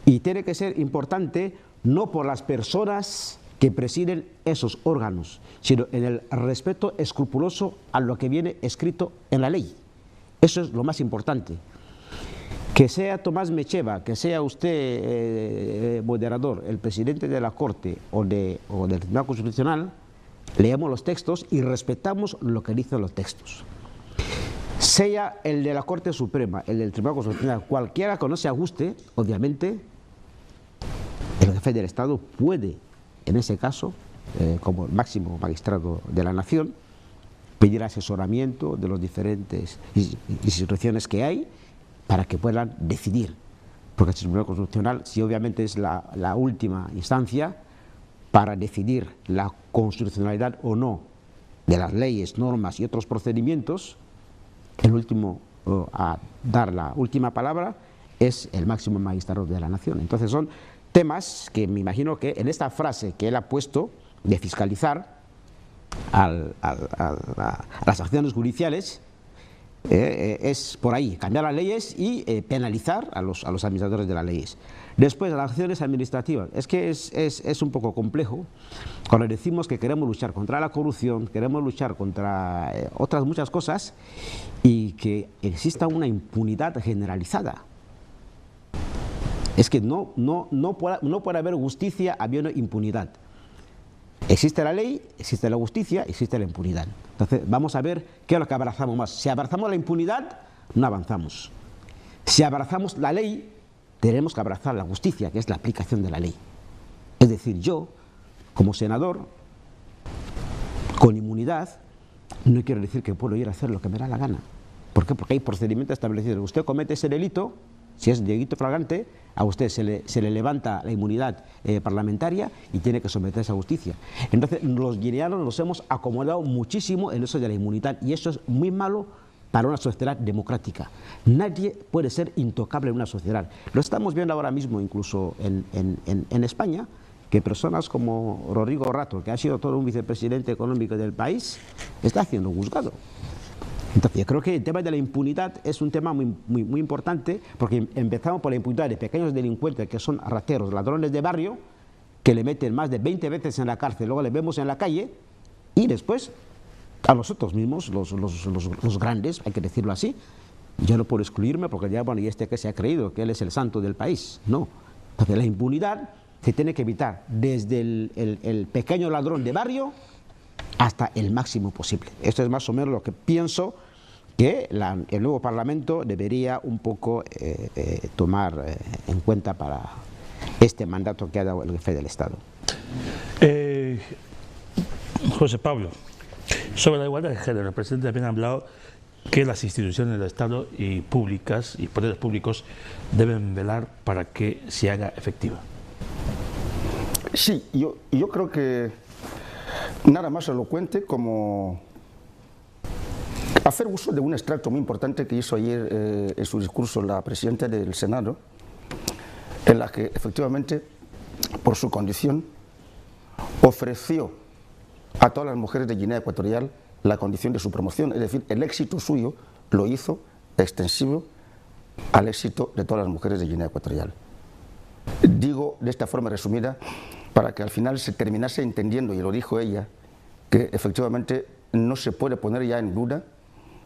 y tiene que ser importante no por las personas que presiden esos órganos, sino en el respeto escrupuloso a lo que viene escrito en la ley. Eso es lo más importante. Que sea Tomás Mecheva, que sea usted moderador, el presidente de la Corte o del Tribunal Constitucional, leemos los textos y respetamos lo que dicen los textos. Sea el de la Corte Suprema, el del Tribunal Constitucional, cualquiera que no se ajuste, obviamente, el jefe del Estado puede, en ese caso, como el máximo magistrado de la nación, pedir asesoramiento de las diferentes instituciones que hay para que puedan decidir. Porque el Tribunal Constitucional, si obviamente es la última instancia para decidir la constitucionalidad o no de las leyes, normas y otros procedimientos, el último a dar la última palabra es el máximo magistrado de la nación. Entonces son temas que me imagino que en esta frase que él ha puesto de fiscalizar a las acciones judiciales, es por ahí, cambiar las leyes y penalizar a los administradores de las leyes. Después, las acciones administrativas. Es que es un poco complejo cuando decimos que queremos luchar contra la corrupción, queremos luchar contra otras muchas cosas y que exista una impunidad generalizada. Es que no puede haber justicia habiendo impunidad. Existe la ley, existe la justicia, existe la impunidad. Entonces vamos a ver qué es lo que abrazamos más. Si abrazamos la impunidad, no avanzamos. Si abrazamos la ley, tenemos que abrazar la justicia, que es la aplicación de la ley. Es decir, yo, como senador, con inmunidad, no quiero decir que puedo ir a hacer lo que me da la gana. ¿Por qué? Porque hay procedimientos establecidos. Usted comete ese delito, si es delito flagrante, a usted se le levanta la inmunidad parlamentaria y tiene que someterse a justicia. Entonces, los guineanos nos hemos acomodado muchísimo en eso de la inmunidad y eso es muy malo para una sociedad democrática. Nadie puede ser intocable en una sociedad. Lo estamos viendo ahora mismo incluso en España, que personas como Rodrigo Rato, que ha sido todo un vicepresidente económico del país, está siendo juzgado. Entonces, yo creo que el tema de la impunidad es un tema muy importante, porque empezamos por la impunidad de pequeños delincuentes que son rateros, ladrones de barrio, que le meten más de 20 veces en la cárcel, luego le vemos en la calle, y después a nosotros mismos, los grandes, hay que decirlo así. Yo no puedo excluirme porque ya, bueno, y este que se ha creído que él es el santo del país. No. Entonces, la impunidad se tiene que evitar desde el pequeño ladrón de barrio hasta el máximo posible. Esto es más o menos lo que pienso que el nuevo Parlamento debería un poco tomar en cuenta para este mandato que ha dado el jefe del Estado. José Pablo, sobre la igualdad de género, el presidente también ha hablado que las instituciones del Estado y públicas y poderes públicos deben velar para que se haga efectiva. Sí, yo creo que nada más elocuente como hacer uso de un extracto muy importante que hizo ayer en su discurso la presidenta del Senado, en la que efectivamente, por su condición, ofreció a todas las mujeres de Guinea Ecuatorial la condición de su promoción, es decir, el éxito suyo lo hizo extensivo al éxito de todas las mujeres de Guinea Ecuatorial. Digo de esta forma resumida para que al final se terminase entendiendo, y lo dijo ella, que efectivamente no se puede poner ya en duda,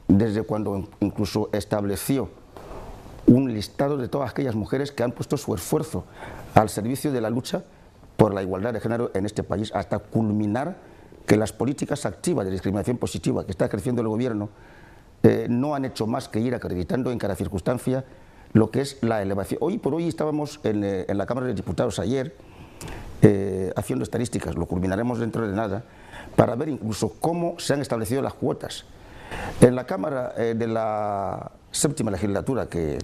desde cuando incluso estableció un listado de todas aquellas mujeres que han puesto su esfuerzo al servicio de la lucha por la igualdad de género en este país, hasta culminar que las políticas activas de discriminación positiva que está ejerciendo el gobierno no han hecho más que ir acreditando en cada circunstancia lo que es la elevación. Hoy por hoy estábamos en la Cámara de Diputados ayer haciendo estadísticas, lo culminaremos dentro de nada, para ver incluso cómo se han establecido las cuotas. En la Cámara de la 7ª legislatura que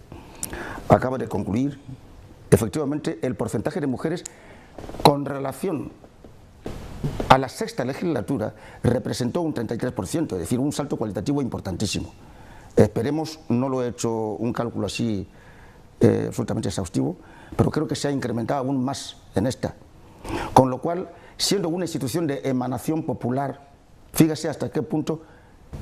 acaba de concluir, efectivamente el porcentaje de mujeres con relación a la 6ª legislatura representó un 33%, es decir, un salto cualitativo importantísimo. Esperemos, no lo he hecho un cálculo así absolutamente exhaustivo, pero creo que se ha incrementado aún más en esta. Con lo cual, siendo una institución de emanación popular, fíjese hasta qué punto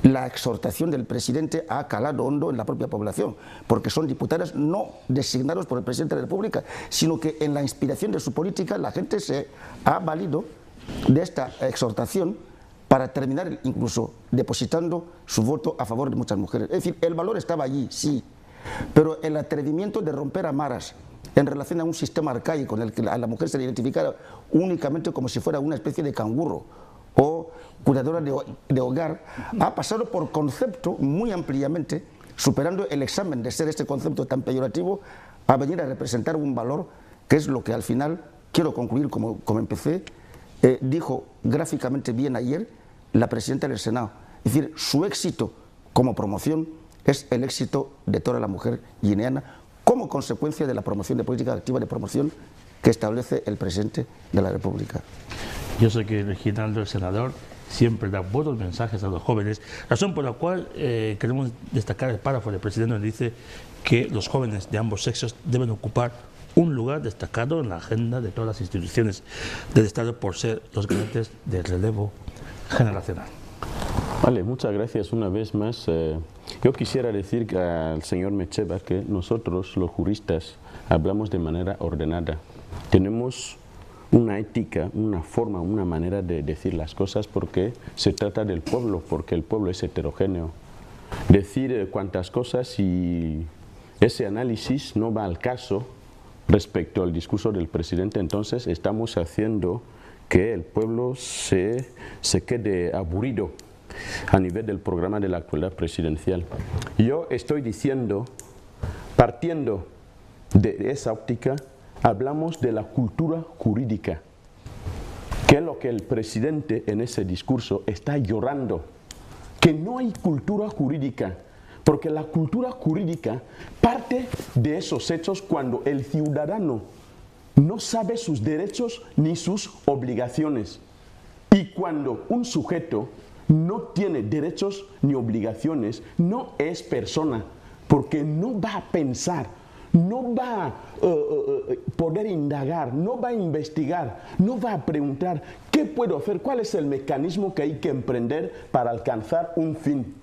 la exhortación del presidente ha calado hondo en la propia población, porque son diputados no designados por el presidente de la República, sino que en la inspiración de su política la gente se ha valido de esta exhortación para terminar incluso depositando su voto a favor de muchas mujeres. Es decir, el valor estaba allí, sí, pero el atrevimiento de romper amaras en relación a un sistema arcaico en el que a la mujer se le identificara únicamente como si fuera una especie de canguro o cuidadora de hogar, ha pasado por concepto muy ampliamente, superando el examen de ser este concepto tan peyorativo, a venir a representar un valor que es lo que al final, quiero concluir como empecé, dijo gráficamente bien ayer la presidenta del Senado. Es decir, su éxito como promoción es el éxito de toda la mujer guineana como consecuencia de la promoción de política activa de promoción que establece el presidente de la República. Yo sé que Reginaldo, el senador, siempre da buenos mensajes a los jóvenes, razón por la cual queremos destacar el párrafo del presidente donde dice que los jóvenes de ambos sexos deben ocupar un lugar destacado en la agenda de todas las instituciones del Estado por ser los garantes del relevo generacional. Vale, muchas gracias una vez más. Yo quisiera decir al señor Mecheva que nosotros, los juristas, hablamos de manera ordenada. Tenemos una ética, una forma, una manera de decir las cosas porque se trata del pueblo, porque el pueblo es heterogéneo. Decir cuantas cosas y ese análisis no va al caso respecto al discurso del presidente, entonces estamos haciendo que el pueblo se quede aburrido a nivel del programa de la actualidad presidencial. Yo estoy diciendo, partiendo de esa óptica, hablamos de la cultura jurídica, que es lo que el presidente en ese discurso está llorando, que no hay cultura jurídica, porque la cultura jurídica parte de esos hechos cuando el ciudadano no sabe sus derechos ni sus obligaciones. Y cuando un sujeto no tiene derechos ni obligaciones, no es persona, porque no va a pensar, no va a poder indagar, no va a investigar, no va a preguntar qué puedo hacer, cuál es el mecanismo que hay que emprender para alcanzar un fin.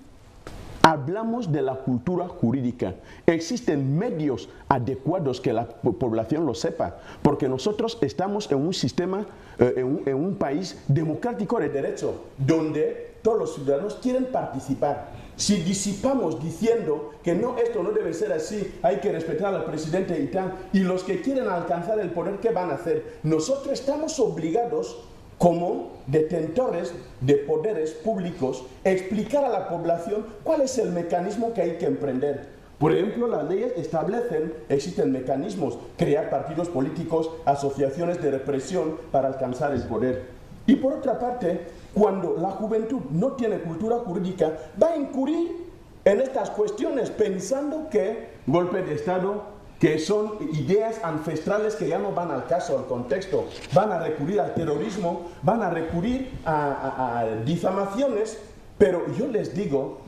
Hablamos de la cultura jurídica. Existen medios adecuados que la población lo sepa, porque nosotros estamos en un sistema, en un país democrático de derecho, donde todos los ciudadanos quieren participar. Si disipamos diciendo que no, esto no debe ser así, hay que respetar al presidente y tal, y los que quieren alcanzar el poder, ¿qué van a hacer? Nosotros estamos obligados, como detentores de poderes públicos, explicar a la población cuál es el mecanismo que hay que emprender. Por ejemplo, las leyes establecen, existen mecanismos, crear partidos políticos, asociaciones de represión para alcanzar el poder. Y por otra parte, cuando la juventud no tiene cultura jurídica, va a incurrir en estas cuestiones pensando que golpe de Estado, que son ideas ancestrales que ya no van al caso, al contexto, van a recurrir al terrorismo, van a recurrir a difamaciones, pero yo les digo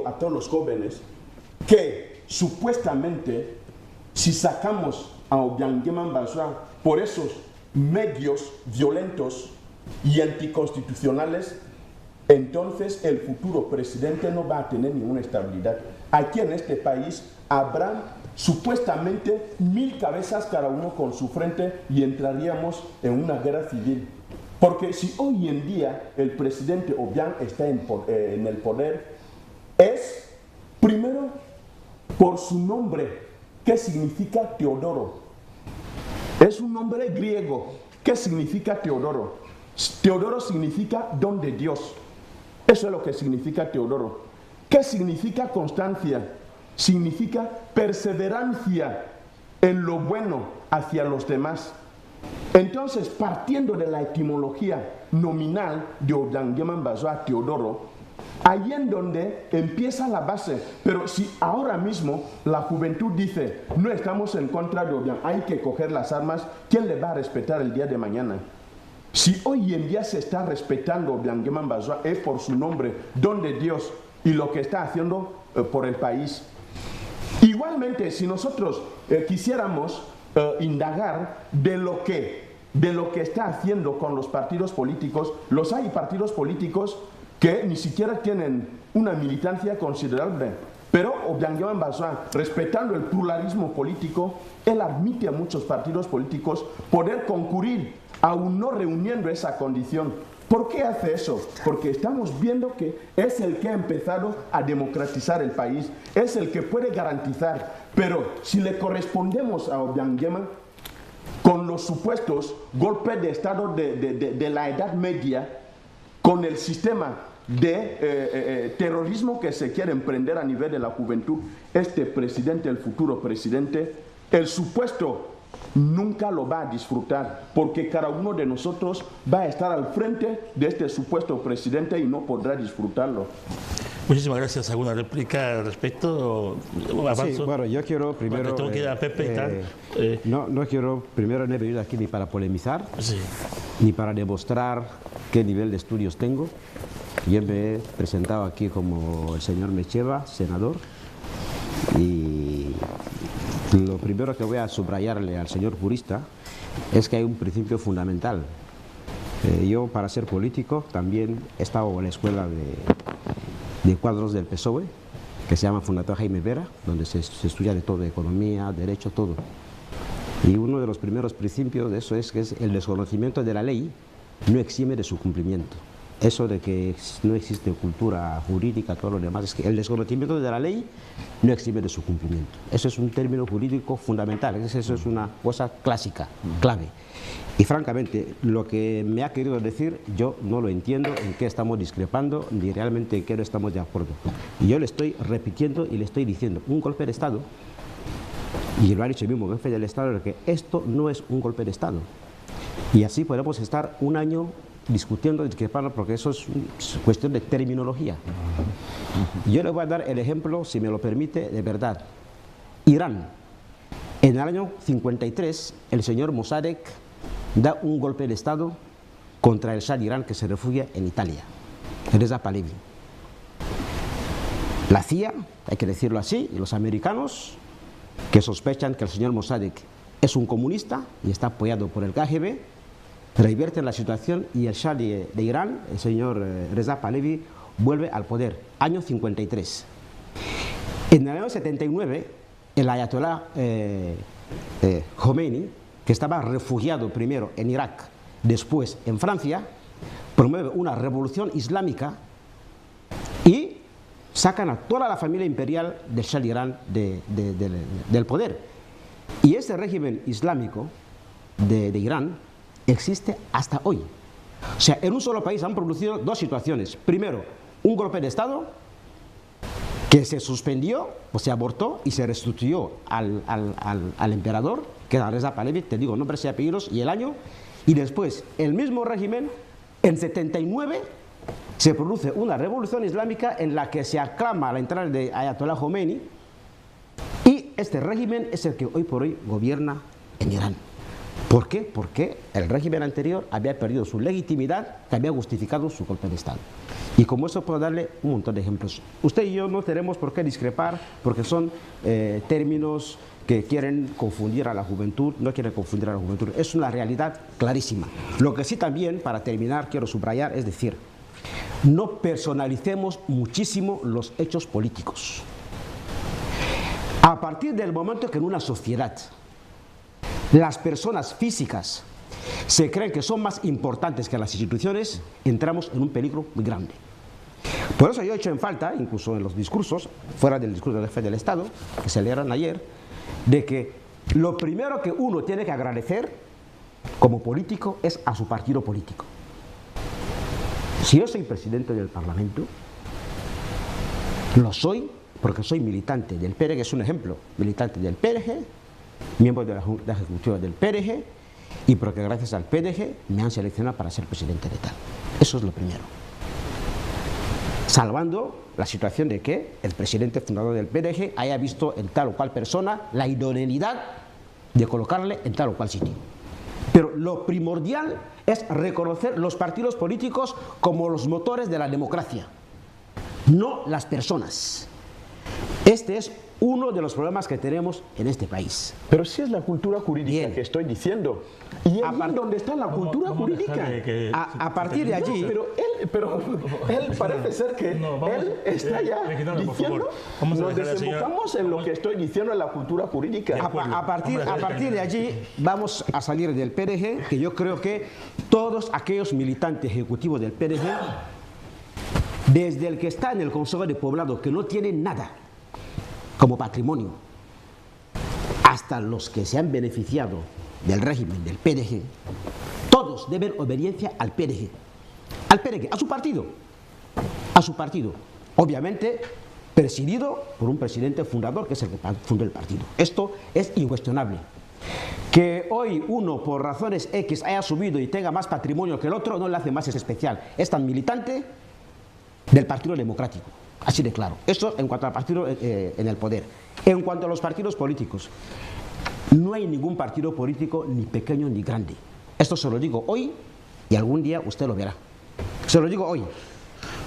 a todos los jóvenes que supuestamente si sacamos a Obiang-Nguema Mbasoa por esos medios violentos y anticonstitucionales, entonces el futuro presidente no va a tener ninguna estabilidad. Aquí en este país habrá supuestamente 1000 cabezas cada uno con su frente y entraríamos en una guerra civil. Porque si hoy en día el presidente Obiang está en el poder, es primero por su nombre, que significa Teodoro. Es un nombre griego. ¿Qué significa Teodoro? Teodoro significa don de Dios. Eso es lo que significa Teodoro. ¿Qué significa constancia? Significa perseverancia en lo bueno hacia los demás. Entonces, partiendo de la etimología nominal de Obiang-Nguema Mbasoa Teodoro, ahí en donde empieza la base. Pero si ahora mismo la juventud dice, no estamos en contra de Obiang, hay que coger las armas, ¿quién le va a respetar el día de mañana? Si hoy en día se está respetando Obiang-Nguema Mbasoa es por su nombre, don de Dios, y lo que está haciendo por el país. Igualmente, si nosotros quisiéramos indagar de lo que está haciendo con los partidos políticos, hay partidos políticos que ni siquiera tienen una militancia considerable. Pero Obiang-Nguema Mbasoa, respetando el pluralismo político, él admite a muchos partidos políticos poder concurrir, aún no reuniendo esa condición. ¿Por qué hace eso? Porque estamos viendo que es el que ha empezado a democratizar el país, es el que puede garantizar. Pero si le correspondemos a Obiang-Nguema con los supuestos golpes de Estado de la Edad Media, con el sistema de terrorismo que se quiere emprender a nivel de la juventud, este presidente, el futuro presidente, el supuesto nunca lo va a disfrutar, porque cada uno de nosotros va a estar al frente de este supuesto presidente y no podrá disfrutarlo. Muchísimas gracias. ¿Alguna réplica al respecto? Sí, bueno, yo quiero primero... Tengo que ir a Pepe y tal. No quiero, primero no he venido aquí ni para polemizar, Sí. ni para demostrar qué nivel de estudios tengo. Yo me he presentado aquí como el señor Mecheva, senador, y lo primero que voy a subrayarle al señor jurista es que hay un principio fundamental. Yo, para ser político, también he estado en la escuela de cuadros del PSOE, que se llama Fundación Jaime Vera, donde se estudia de todo, economía, derecho, todo. Y uno de los primeros principios de eso es que el desconocimiento de la ley no exime de su cumplimiento. Eso de que no existe cultura jurídica, todo lo demás, es que el desconocimiento de la ley no exime de su cumplimiento. Eso es un término jurídico fundamental, eso es una cosa clásica, clave. Y francamente, lo que me ha querido decir, yo no lo entiendo, en qué estamos discrepando, ni realmente en qué no estamos de acuerdo. Y yo le estoy repitiendo y le estoy diciendo, un golpe de Estado, y lo ha dicho el mismo jefe del Estado, que esto no es un golpe de Estado. Y así podemos estar un año discutiendo, discrepando, porque eso es cuestión de terminología. Yo le voy a dar el ejemplo, si me lo permite, de verdad. Irán. En el año 53, el señor Mossadegh da un golpe de Estado contra el Shah de Irán, que se refugia en Italia, Reza Pahlavi. La CIA, hay que decirlo así, y los americanos, que sospechan que el señor Mossadegh es un comunista y está apoyado por el KGB, revierten la situación y el Shah de Irán, el señor Reza Pahlavi, vuelve al poder, año 53. En el año 79, el ayatolá Khomeini, que estaba refugiado primero en Irak, después en Francia, promueve una revolución islámica y sacan a toda la familia imperial del Shah de Irán del poder. Y este régimen islámico de Irán existe hasta hoy. O sea, en un solo país han producido dos situaciones. Primero, un golpe de Estado que se suspendió o se abortó y se restituyó al emperador, que era Reza Pahlavi, te digo nombres y apellidos y el año, y después el mismo régimen, en 79, se produce una revolución islámica en la que se aclama la entrada de Ayatollah Khomeini, y este régimen es el que hoy por hoy gobierna en Irán. ¿Por qué? Porque el régimen anterior había perdido su legitimidad, que había justificado su golpe de Estado. Y como eso puedo darle un montón de ejemplos. Usted y yo no tenemos por qué discrepar, porque son términos que quieren confundir a la juventud, no quieren confundir a la juventud. Es una realidad clarísima. Lo que sí también, para terminar, quiero subrayar, es decir, no personalicemos muchísimo los hechos políticos. A partir del momento que en una sociedad las personas físicas se creen que son más importantes que las instituciones, entramos en un peligro muy grande. Por eso yo he hecho en falta, incluso en los discursos, fuera del discurso del jefe del Estado, que se leyeron ayer, de que lo primero que uno tiene que agradecer como político es a su partido político. Si yo soy presidente del Parlamento, lo soy porque soy militante del PRG, es un ejemplo, militante del PRG, miembro de la Junta Ejecutiva del PRG, y porque gracias al PRG me han seleccionado para ser presidente de tal. Eso es lo primero. Salvando la situación de que el presidente fundador del PRG haya visto en tal o cual persona la idoneidad de colocarle en tal o cual sitio. Pero lo primordial es reconocer los partidos políticos como los motores de la democracia, no las personas. Este es uno de los problemas que tenemos en este país. Pero si es la cultura jurídica que estoy diciendo. Y es donde está la cultura jurídica. A partir de allí... Pero él parece ser que él está ya diciendo, nos desembocamos en lo que estoy diciendo en la cultura jurídica. A partir de allí vamos a salir del PRG, que yo creo que todos aquellos militantes ejecutivos del PRG, desde el que está en el Consejo de Poblado, que no tiene nada como patrimonio, hasta los que se han beneficiado del régimen del PRG, todos deben obediencia al PRG, a su partido, obviamente presidido por un presidente fundador que es el que fundó el partido. Esto es incuestionable. Que hoy uno por razones X haya subido y tenga más patrimonio que el otro no le hace más especial. Es tan militante del Partido Democrático, así de claro. Eso en cuanto al partido en el poder. En cuanto a los partidos políticos, no hay ningún partido político ni pequeño ni grande. Esto se lo digo hoy y algún día usted lo verá. Se lo digo hoy.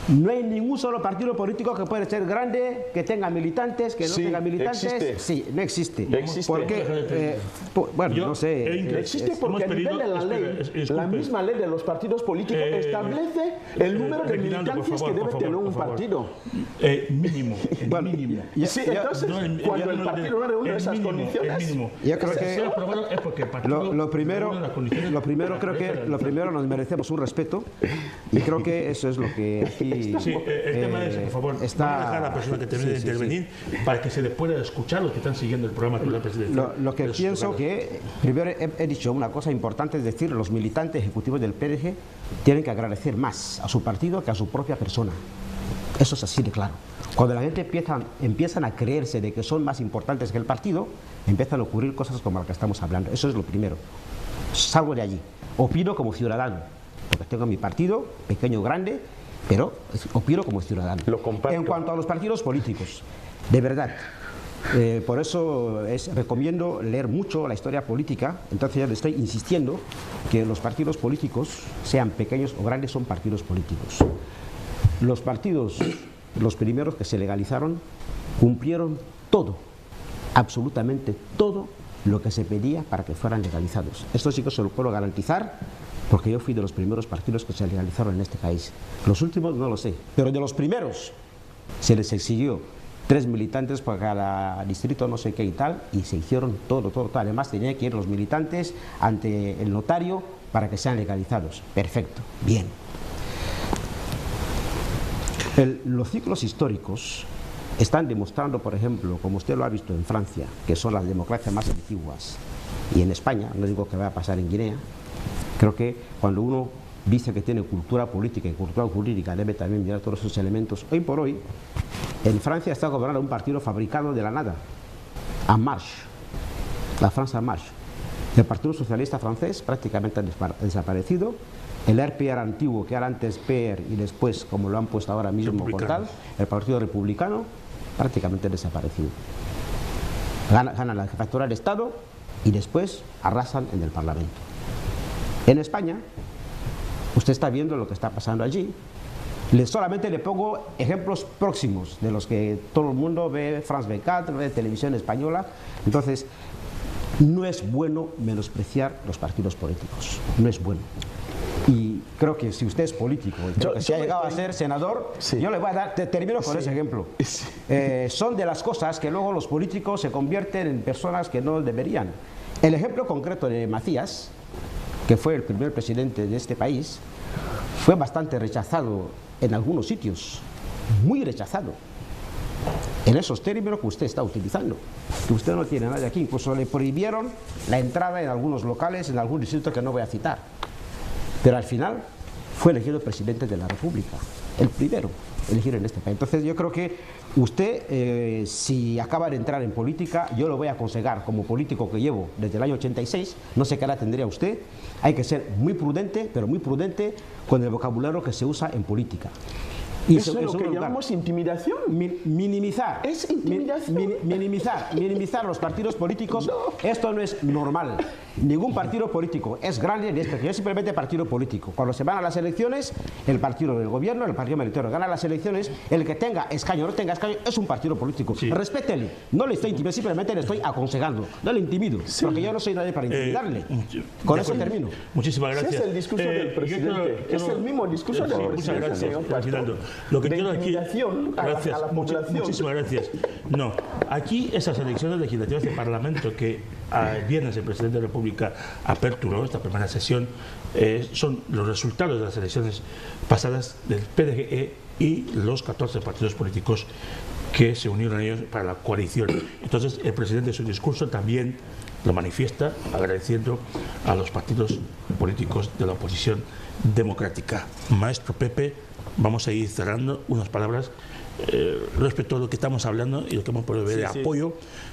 No hay ningún solo partido político que puede ser grande, que tenga militantes, que no tenga militantes. Existe. Sí, no existe. Existe. Porque, bueno, no sé. Existe porque a nivel de la ley, la misma ley de los partidos políticos establece el número de militantes que debe tener un partido. Mínimo. Mínimo. Sí, entonces, cuando el partido no reúne esas condiciones, yo creo que lo primero nos merecemos un respeto, y creo que eso es lo que aquí Sí, el tema es, por favor, vamos a dejar a la persona que termine de intervenir para que se le pueda escuchar los que están siguiendo el programa con la presidencia. Lo que pienso que, primero he dicho una cosa importante, es decir, los militantes ejecutivos del PRG tienen que agradecer más a su partido que a su propia persona. Eso es así de claro. Cuando la gente empiezan a creerse de que son más importantes que el partido, empiezan a ocurrir cosas como las que estamos hablando. Eso es lo primero. Salgo de allí. Opino como ciudadano, porque tengo mi partido, pequeño o grande, pero opino como ciudadano. Lo comparto. En cuanto a los partidos políticos, de verdad, por eso recomiendo leer mucho la historia política. Entonces ya le estoy insistiendo que los partidos políticos, sean pequeños o grandes, son partidos políticos. Los partidos, los primeros que se legalizaron, cumplieron todo, absolutamente todo lo que se pedía para que fueran legalizados. Esto sí que se lo puedo garantizar, porque yo fui de los primeros partidos que se legalizaron en este país. Los últimos no lo sé, pero de los primeros se les exigió 3 militantes por cada distrito, no sé qué y tal, y se hicieron todo. Además tenían que ir los militantes ante el notario para que sean legalizados. Perfecto, bien. Los ciclos históricos están demostrando, por ejemplo, como usted lo ha visto en Francia, que son las democracias más antiguas, y en España, no digo que vaya a pasar en Guinea. Creo que cuando uno dice que tiene cultura política y cultura jurídica, debe también mirar todos esos elementos. Hoy por hoy, en Francia está gobernando un partido fabricado de la nada, En Marche, la France En Marche. El Partido Socialista francés prácticamente ha desaparecido. El RPR antiguo, que era antes PR y después, como lo han puesto ahora mismo por tal, el Partido Republicano, prácticamente desaparecido. Ganan la jefatura del Estado y después arrasan en el Parlamento. En España, usted está viendo lo que está pasando allí. Solamente le pongo ejemplos próximos de los que todo el mundo ve, France 24, ve televisión española. Entonces, no es bueno menospreciar los partidos políticos, no es bueno. Y creo que si usted es político y creo que si ha llegado a ser senador, yo le voy a dar, termino con ese ejemplo. Son de las cosas que luego los políticos se convierten en personas que no deberían. El ejemplo concreto de Macías, que fue el primer presidente de este país, fue bastante rechazado en algunos sitios muy rechazado. En esos términos que usted está utilizando, que usted no tiene nadie aquí, incluso le prohibieron la entrada en algunos locales, en algún distrito que no voy a citar, pero al final fue elegido presidente de la República, el primero elegido en este país. Entonces yo creo que usted, si acaba de entrar en política, yo lo voy a aconsejar como político que llevo desde el año 86, no sé qué edad tendría usted, hay que ser muy prudente, pero muy prudente con el vocabulario que se usa en política. Y eso es lo que llamamos intimidación. Minimizar. Es intimidación. Minimizar los partidos políticos. No. Esto no es normal. Ningún partido político es grande ni es pequeño. Es simplemente partido político. Cuando se van a las elecciones, el partido del gobierno, el partido mayoritario gana las elecciones. El que tenga escaño o no tenga escaño es un partido político. Sí. Respétele. No le estoy intimidando, simplemente le estoy aconsejando. No le intimido. Sí. Porque yo no soy nadie para intimidarle. Con eso termino. Muchísimas gracias. Ese es el discurso del presidente. Es el mismo discurso del presidente. Muchas gracias, señor Pastor. Lo que quiero aquí, gracias, a la población. Muchísimas gracias. No, aquí esas elecciones legislativas del Parlamento que el viernes el presidente de la República aperturó esta primera sesión son los resultados de las elecciones pasadas del PDGE y los 14 partidos políticos que se unieron a ellos para la coalición. Entonces el presidente en su discurso también lo manifiesta agradeciendo a los partidos políticos de la oposición democrática. Maestro Pepe, vamos a ir cerrando unas palabras respecto a lo que estamos hablando y lo que hemos podido ver de apoyo,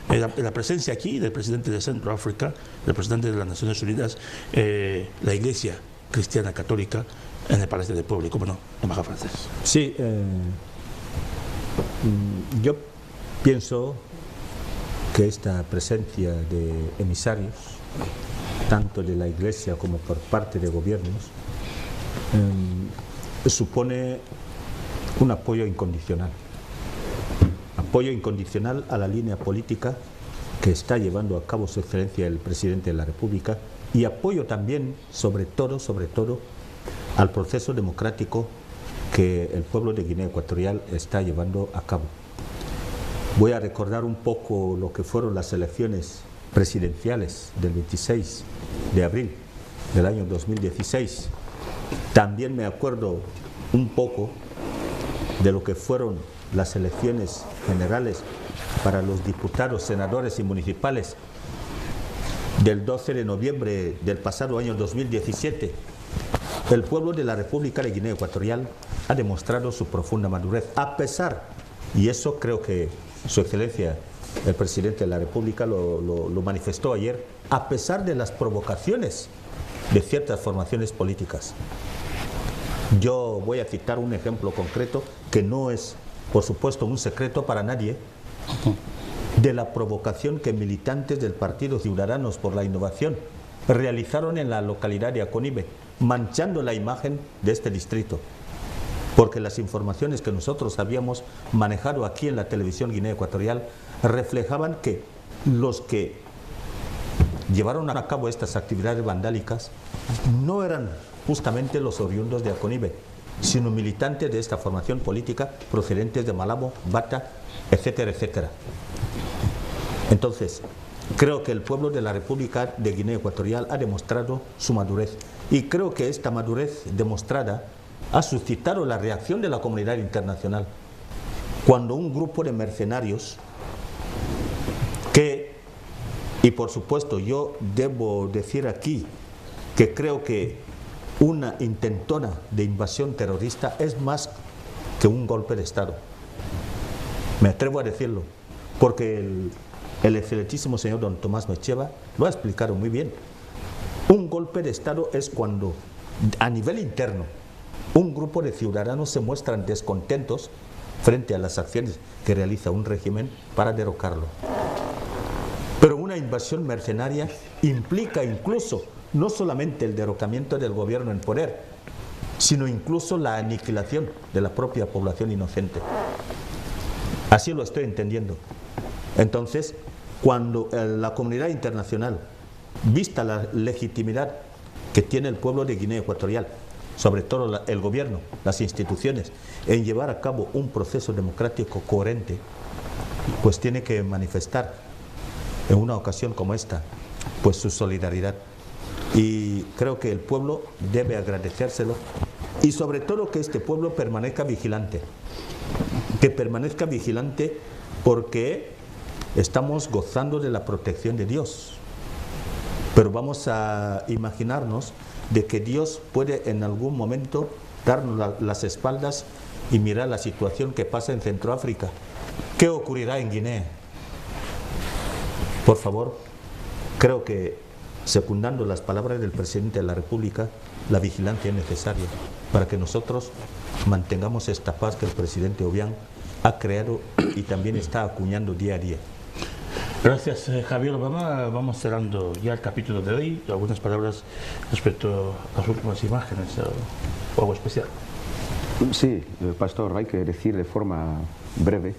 la presencia aquí del presidente de Centroáfrica, del presidente de las Naciones Unidas, la Iglesia Cristiana Católica en el Palacio del Pueblo, y cómo no, embajador francés. Sí, yo pienso que esta presencia de emisarios, tanto de la Iglesia como por parte de gobiernos, supone un apoyo incondicional a la línea política que está llevando a cabo su excelencia el presidente de la República, y apoyo también, sobre todo, al proceso democrático que el pueblo de Guinea Ecuatorial está llevando a cabo. Voy a recordar un poco lo que fueron las elecciones presidenciales del 26 de abril del año 2016. También me acuerdo un poco de lo que fueron las elecciones generales para los diputados, senadores y municipales del 12 de noviembre del pasado año 2017. El pueblo de la República de Guinea Ecuatorial ha demostrado su profunda madurez, a pesar, y eso creo que Su Excelencia, el presidente de la República, lo manifestó ayer, a pesar de las provocaciones de ciertas formaciones políticas. Yo voy a citar un ejemplo concreto que no es, por supuesto, un secreto para nadie, de la provocación que militantes del Partido Ciudadanos por la Innovación realizaron en la localidad de Aconibe, manchando la imagen de este distrito, porque las informaciones que nosotros habíamos manejado aquí en la televisión Guinea Ecuatorial reflejaban que los que llevaron a cabo estas actividades vandálicas no eran justamente los oriundos de Aconibe, sino militantes de esta formación política procedentes de Malabo, Bata, etcétera, etcétera. Entonces, creo que el pueblo de la República de Guinea Ecuatorial ha demostrado su madurez, y creo que esta madurez demostrada ha suscitado la reacción de la comunidad internacional cuando un grupo de mercenarios que, y por supuesto yo debo decir aquí que creo que una intentona de invasión terrorista es más que un golpe de Estado. Me atrevo a decirlo, porque el excelentísimo señor don Tomás Mecheva lo ha explicado muy bien. Un golpe de Estado es cuando, a nivel interno, un grupo de ciudadanos se muestran descontentos frente a las acciones que realiza un régimen para derrocarlo. Pero una invasión mercenaria implica incluso no solamente el derrocamiento del gobierno en poder, sino incluso la aniquilación de la propia población inocente. Así lo estoy entendiendo. Entonces, cuando la comunidad internacional, vista la legitimidad que tiene el pueblo de Guinea Ecuatorial, sobre todo el gobierno, las instituciones, en llevar a cabo un proceso democrático coherente, pues tiene que manifestar en una ocasión como esta, pues su solidaridad. Y creo que el pueblo debe agradecérselo, y sobre todo que este pueblo permanezca vigilante, que permanezca vigilante porque estamos gozando de la protección de Dios. Pero vamos a imaginarnos de que Dios puede en algún momento darnos las espaldas y mirar la situación que pasa en Centroáfrica. ¿Qué ocurrirá en Guinea? Por favor, creo que, secundando las palabras del presidente de la República, la vigilancia es necesaria para que nosotros mantengamos esta paz que el presidente Obiang ha creado y también está acuñando día a día. Gracias, Javier. Vamos cerrando ya el capítulo de hoy. Algunas palabras respecto a las últimas imágenes o algo especial. Sí, Pastor, hay que decir de forma breve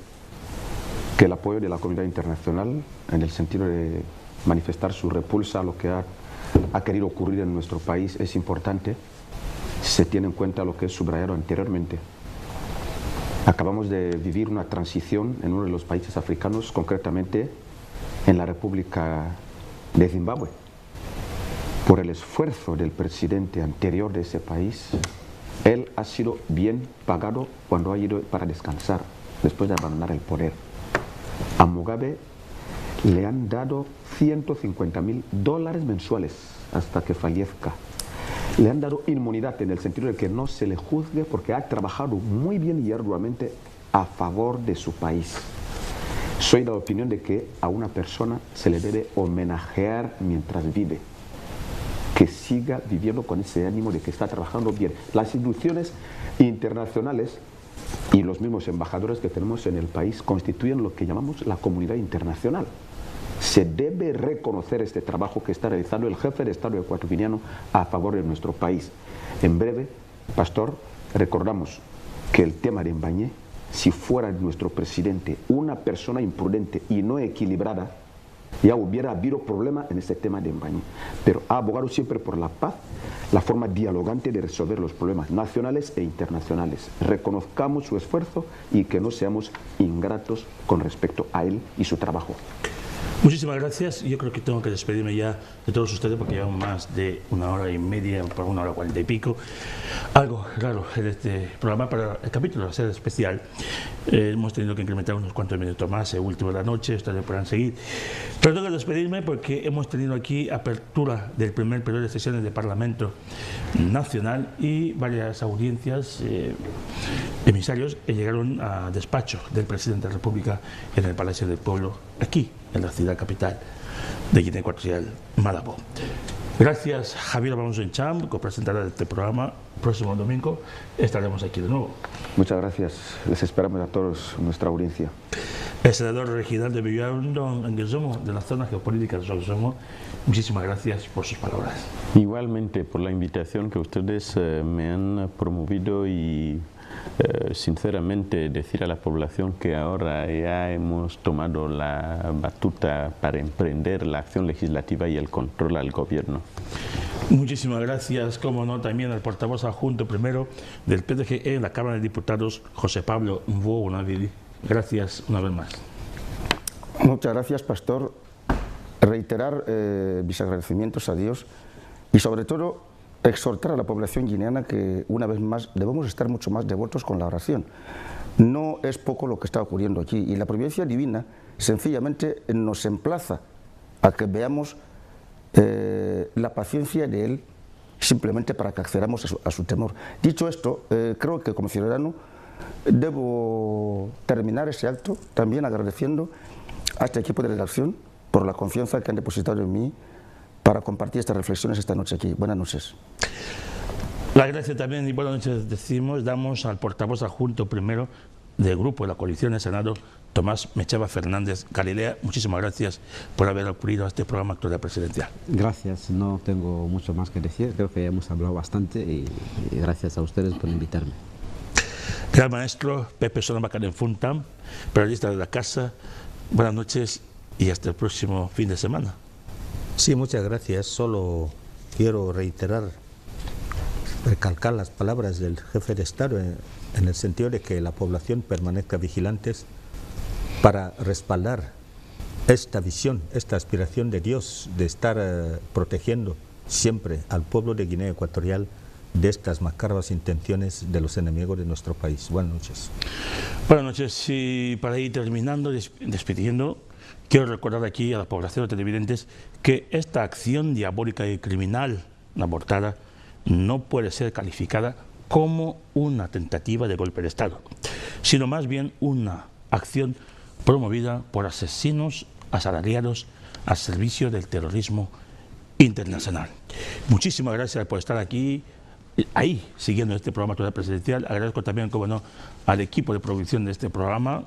que el apoyo de la comunidad internacional en el sentido de manifestar su repulsa a lo que ha querido ocurrir en nuestro país es importante si se tiene en cuenta lo que he subrayado anteriormente. Acabamos de vivir una transición en uno de los países africanos, concretamente en la República de Zimbabue. Por el esfuerzo del presidente anterior de ese país, él ha sido bien pagado cuando ha ido para descansar, después de abandonar el poder. A Mugabe le han dado $150.000 mensuales hasta que fallezca. Le han dado inmunidad en el sentido de que no se le juzgue porque ha trabajado muy bien y arduamente a favor de su país. Soy de la opinión de que a una persona se le debe homenajear mientras vive, que siga viviendo con ese ánimo de que está trabajando bien. Las instituciones internacionales y los mismos embajadores que tenemos en el país constituyen lo que llamamos la comunidad internacional. Se debe reconocer este trabajo que está realizando el jefe de Estado ecuatoriano a favor de nuestro país. En breve, Pastor, recordamos que el tema de Mbañé, si fuera nuestro presidente una persona imprudente y no equilibrada, ya hubiera habido problema en este tema de Mbañé. Pero ha abogado siempre por la paz, la forma dialogante de resolver los problemas nacionales e internacionales. Reconozcamos su esfuerzo y que no seamos ingratos con respecto a él y su trabajo. Muchísimas gracias. Yo creo que tengo que despedirme ya de todos ustedes porque llevamos más de 1 hora y media, por 1 hora 40 y pico. Algo raro en este programa, para el capítulo va a ser especial. Hemos tenido que incrementar unos cuantos minutos más, el último de la noche, ustedes podrán seguir. Pero tengo que despedirme porque hemos tenido aquí apertura del primer periodo de sesiones del Parlamento Nacional y varias audiencias, emisarios que llegaron a despacho del presidente de la República en el Palacio del Pueblo, aquí en la ciudad capital de Guinea Ecuatorial, Malabo. Gracias, Javier Alonso Encham, copresentará de este programa. Próximo domingo estaremos aquí de nuevo. Muchas gracias. Les esperamos a todos nuestra audiencia. El senador regional de Villarondón, en Guesomo, de la zona geopolítica de Guesomo, muchísimas gracias por sus palabras. Igualmente por la invitación que ustedes me han promovido y sinceramente decir a la población que ahora ya hemos tomado la batuta para emprender la acción legislativa y el control al gobierno. Muchísimas gracias, como no, también al portavoz adjunto primero del PDG en la Cámara de Diputados, José Pablo Mvuonavili. Gracias una vez más. Muchas gracias, Pastor. Reiterar mis agradecimientos a Dios y sobre todo exhortar a la población guineana que una vez más debemos estar mucho más devotos con la oración. No es poco lo que está ocurriendo aquí y la providencia divina sencillamente nos emplaza a que veamos la paciencia de Él simplemente para que accedamos a su temor. Dicho esto, creo que como ciudadano debo terminar ese acto también agradeciendo a este equipo de redacción por la confianza que han depositado en mí para compartir estas reflexiones esta noche aquí. Buenas noches. La gracia también y buenas noches damos al portavoz adjunto primero del grupo de la coalición del Senado, Tomás Mechava Fernández Galilea. Muchísimas gracias por haber acudido a este programa Actualidad Presidencial. Gracias, no tengo mucho más que decir, creo que ya hemos hablado bastante y gracias a ustedes por invitarme. Gran maestro Pepe Sonabacan Funtam, periodista de la casa, buenas noches y hasta el próximo fin de semana. Sí, muchas gracias. Solo quiero recalcar las palabras del jefe de Estado en el sentido de que la población permanezca vigilantes para respaldar esta visión, esta aspiración de Dios de estar protegiendo siempre al pueblo de Guinea Ecuatorial de estas macabras intenciones de los enemigos de nuestro país. Buenas noches. Buenas noches. Y para ir terminando, despidiendo, quiero recordar aquí a la población de televidentes que esta acción diabólica y criminal abortada no puede ser calificada como una tentativa de golpe de Estado, sino más bien una acción promovida por asesinos asalariados al servicio del terrorismo internacional. Muchísimas gracias por estar aquí, ahí, siguiendo este programa Actualidad Presidencial. Agradezco también, como no, al equipo de producción de este programa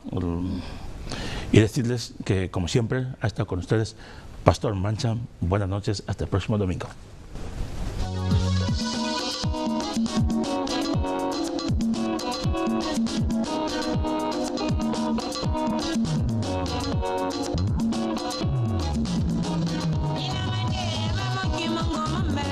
y decirles que, como siempre, ha estado con ustedes Pastor Mancha. Buenas noches, hasta el próximo domingo.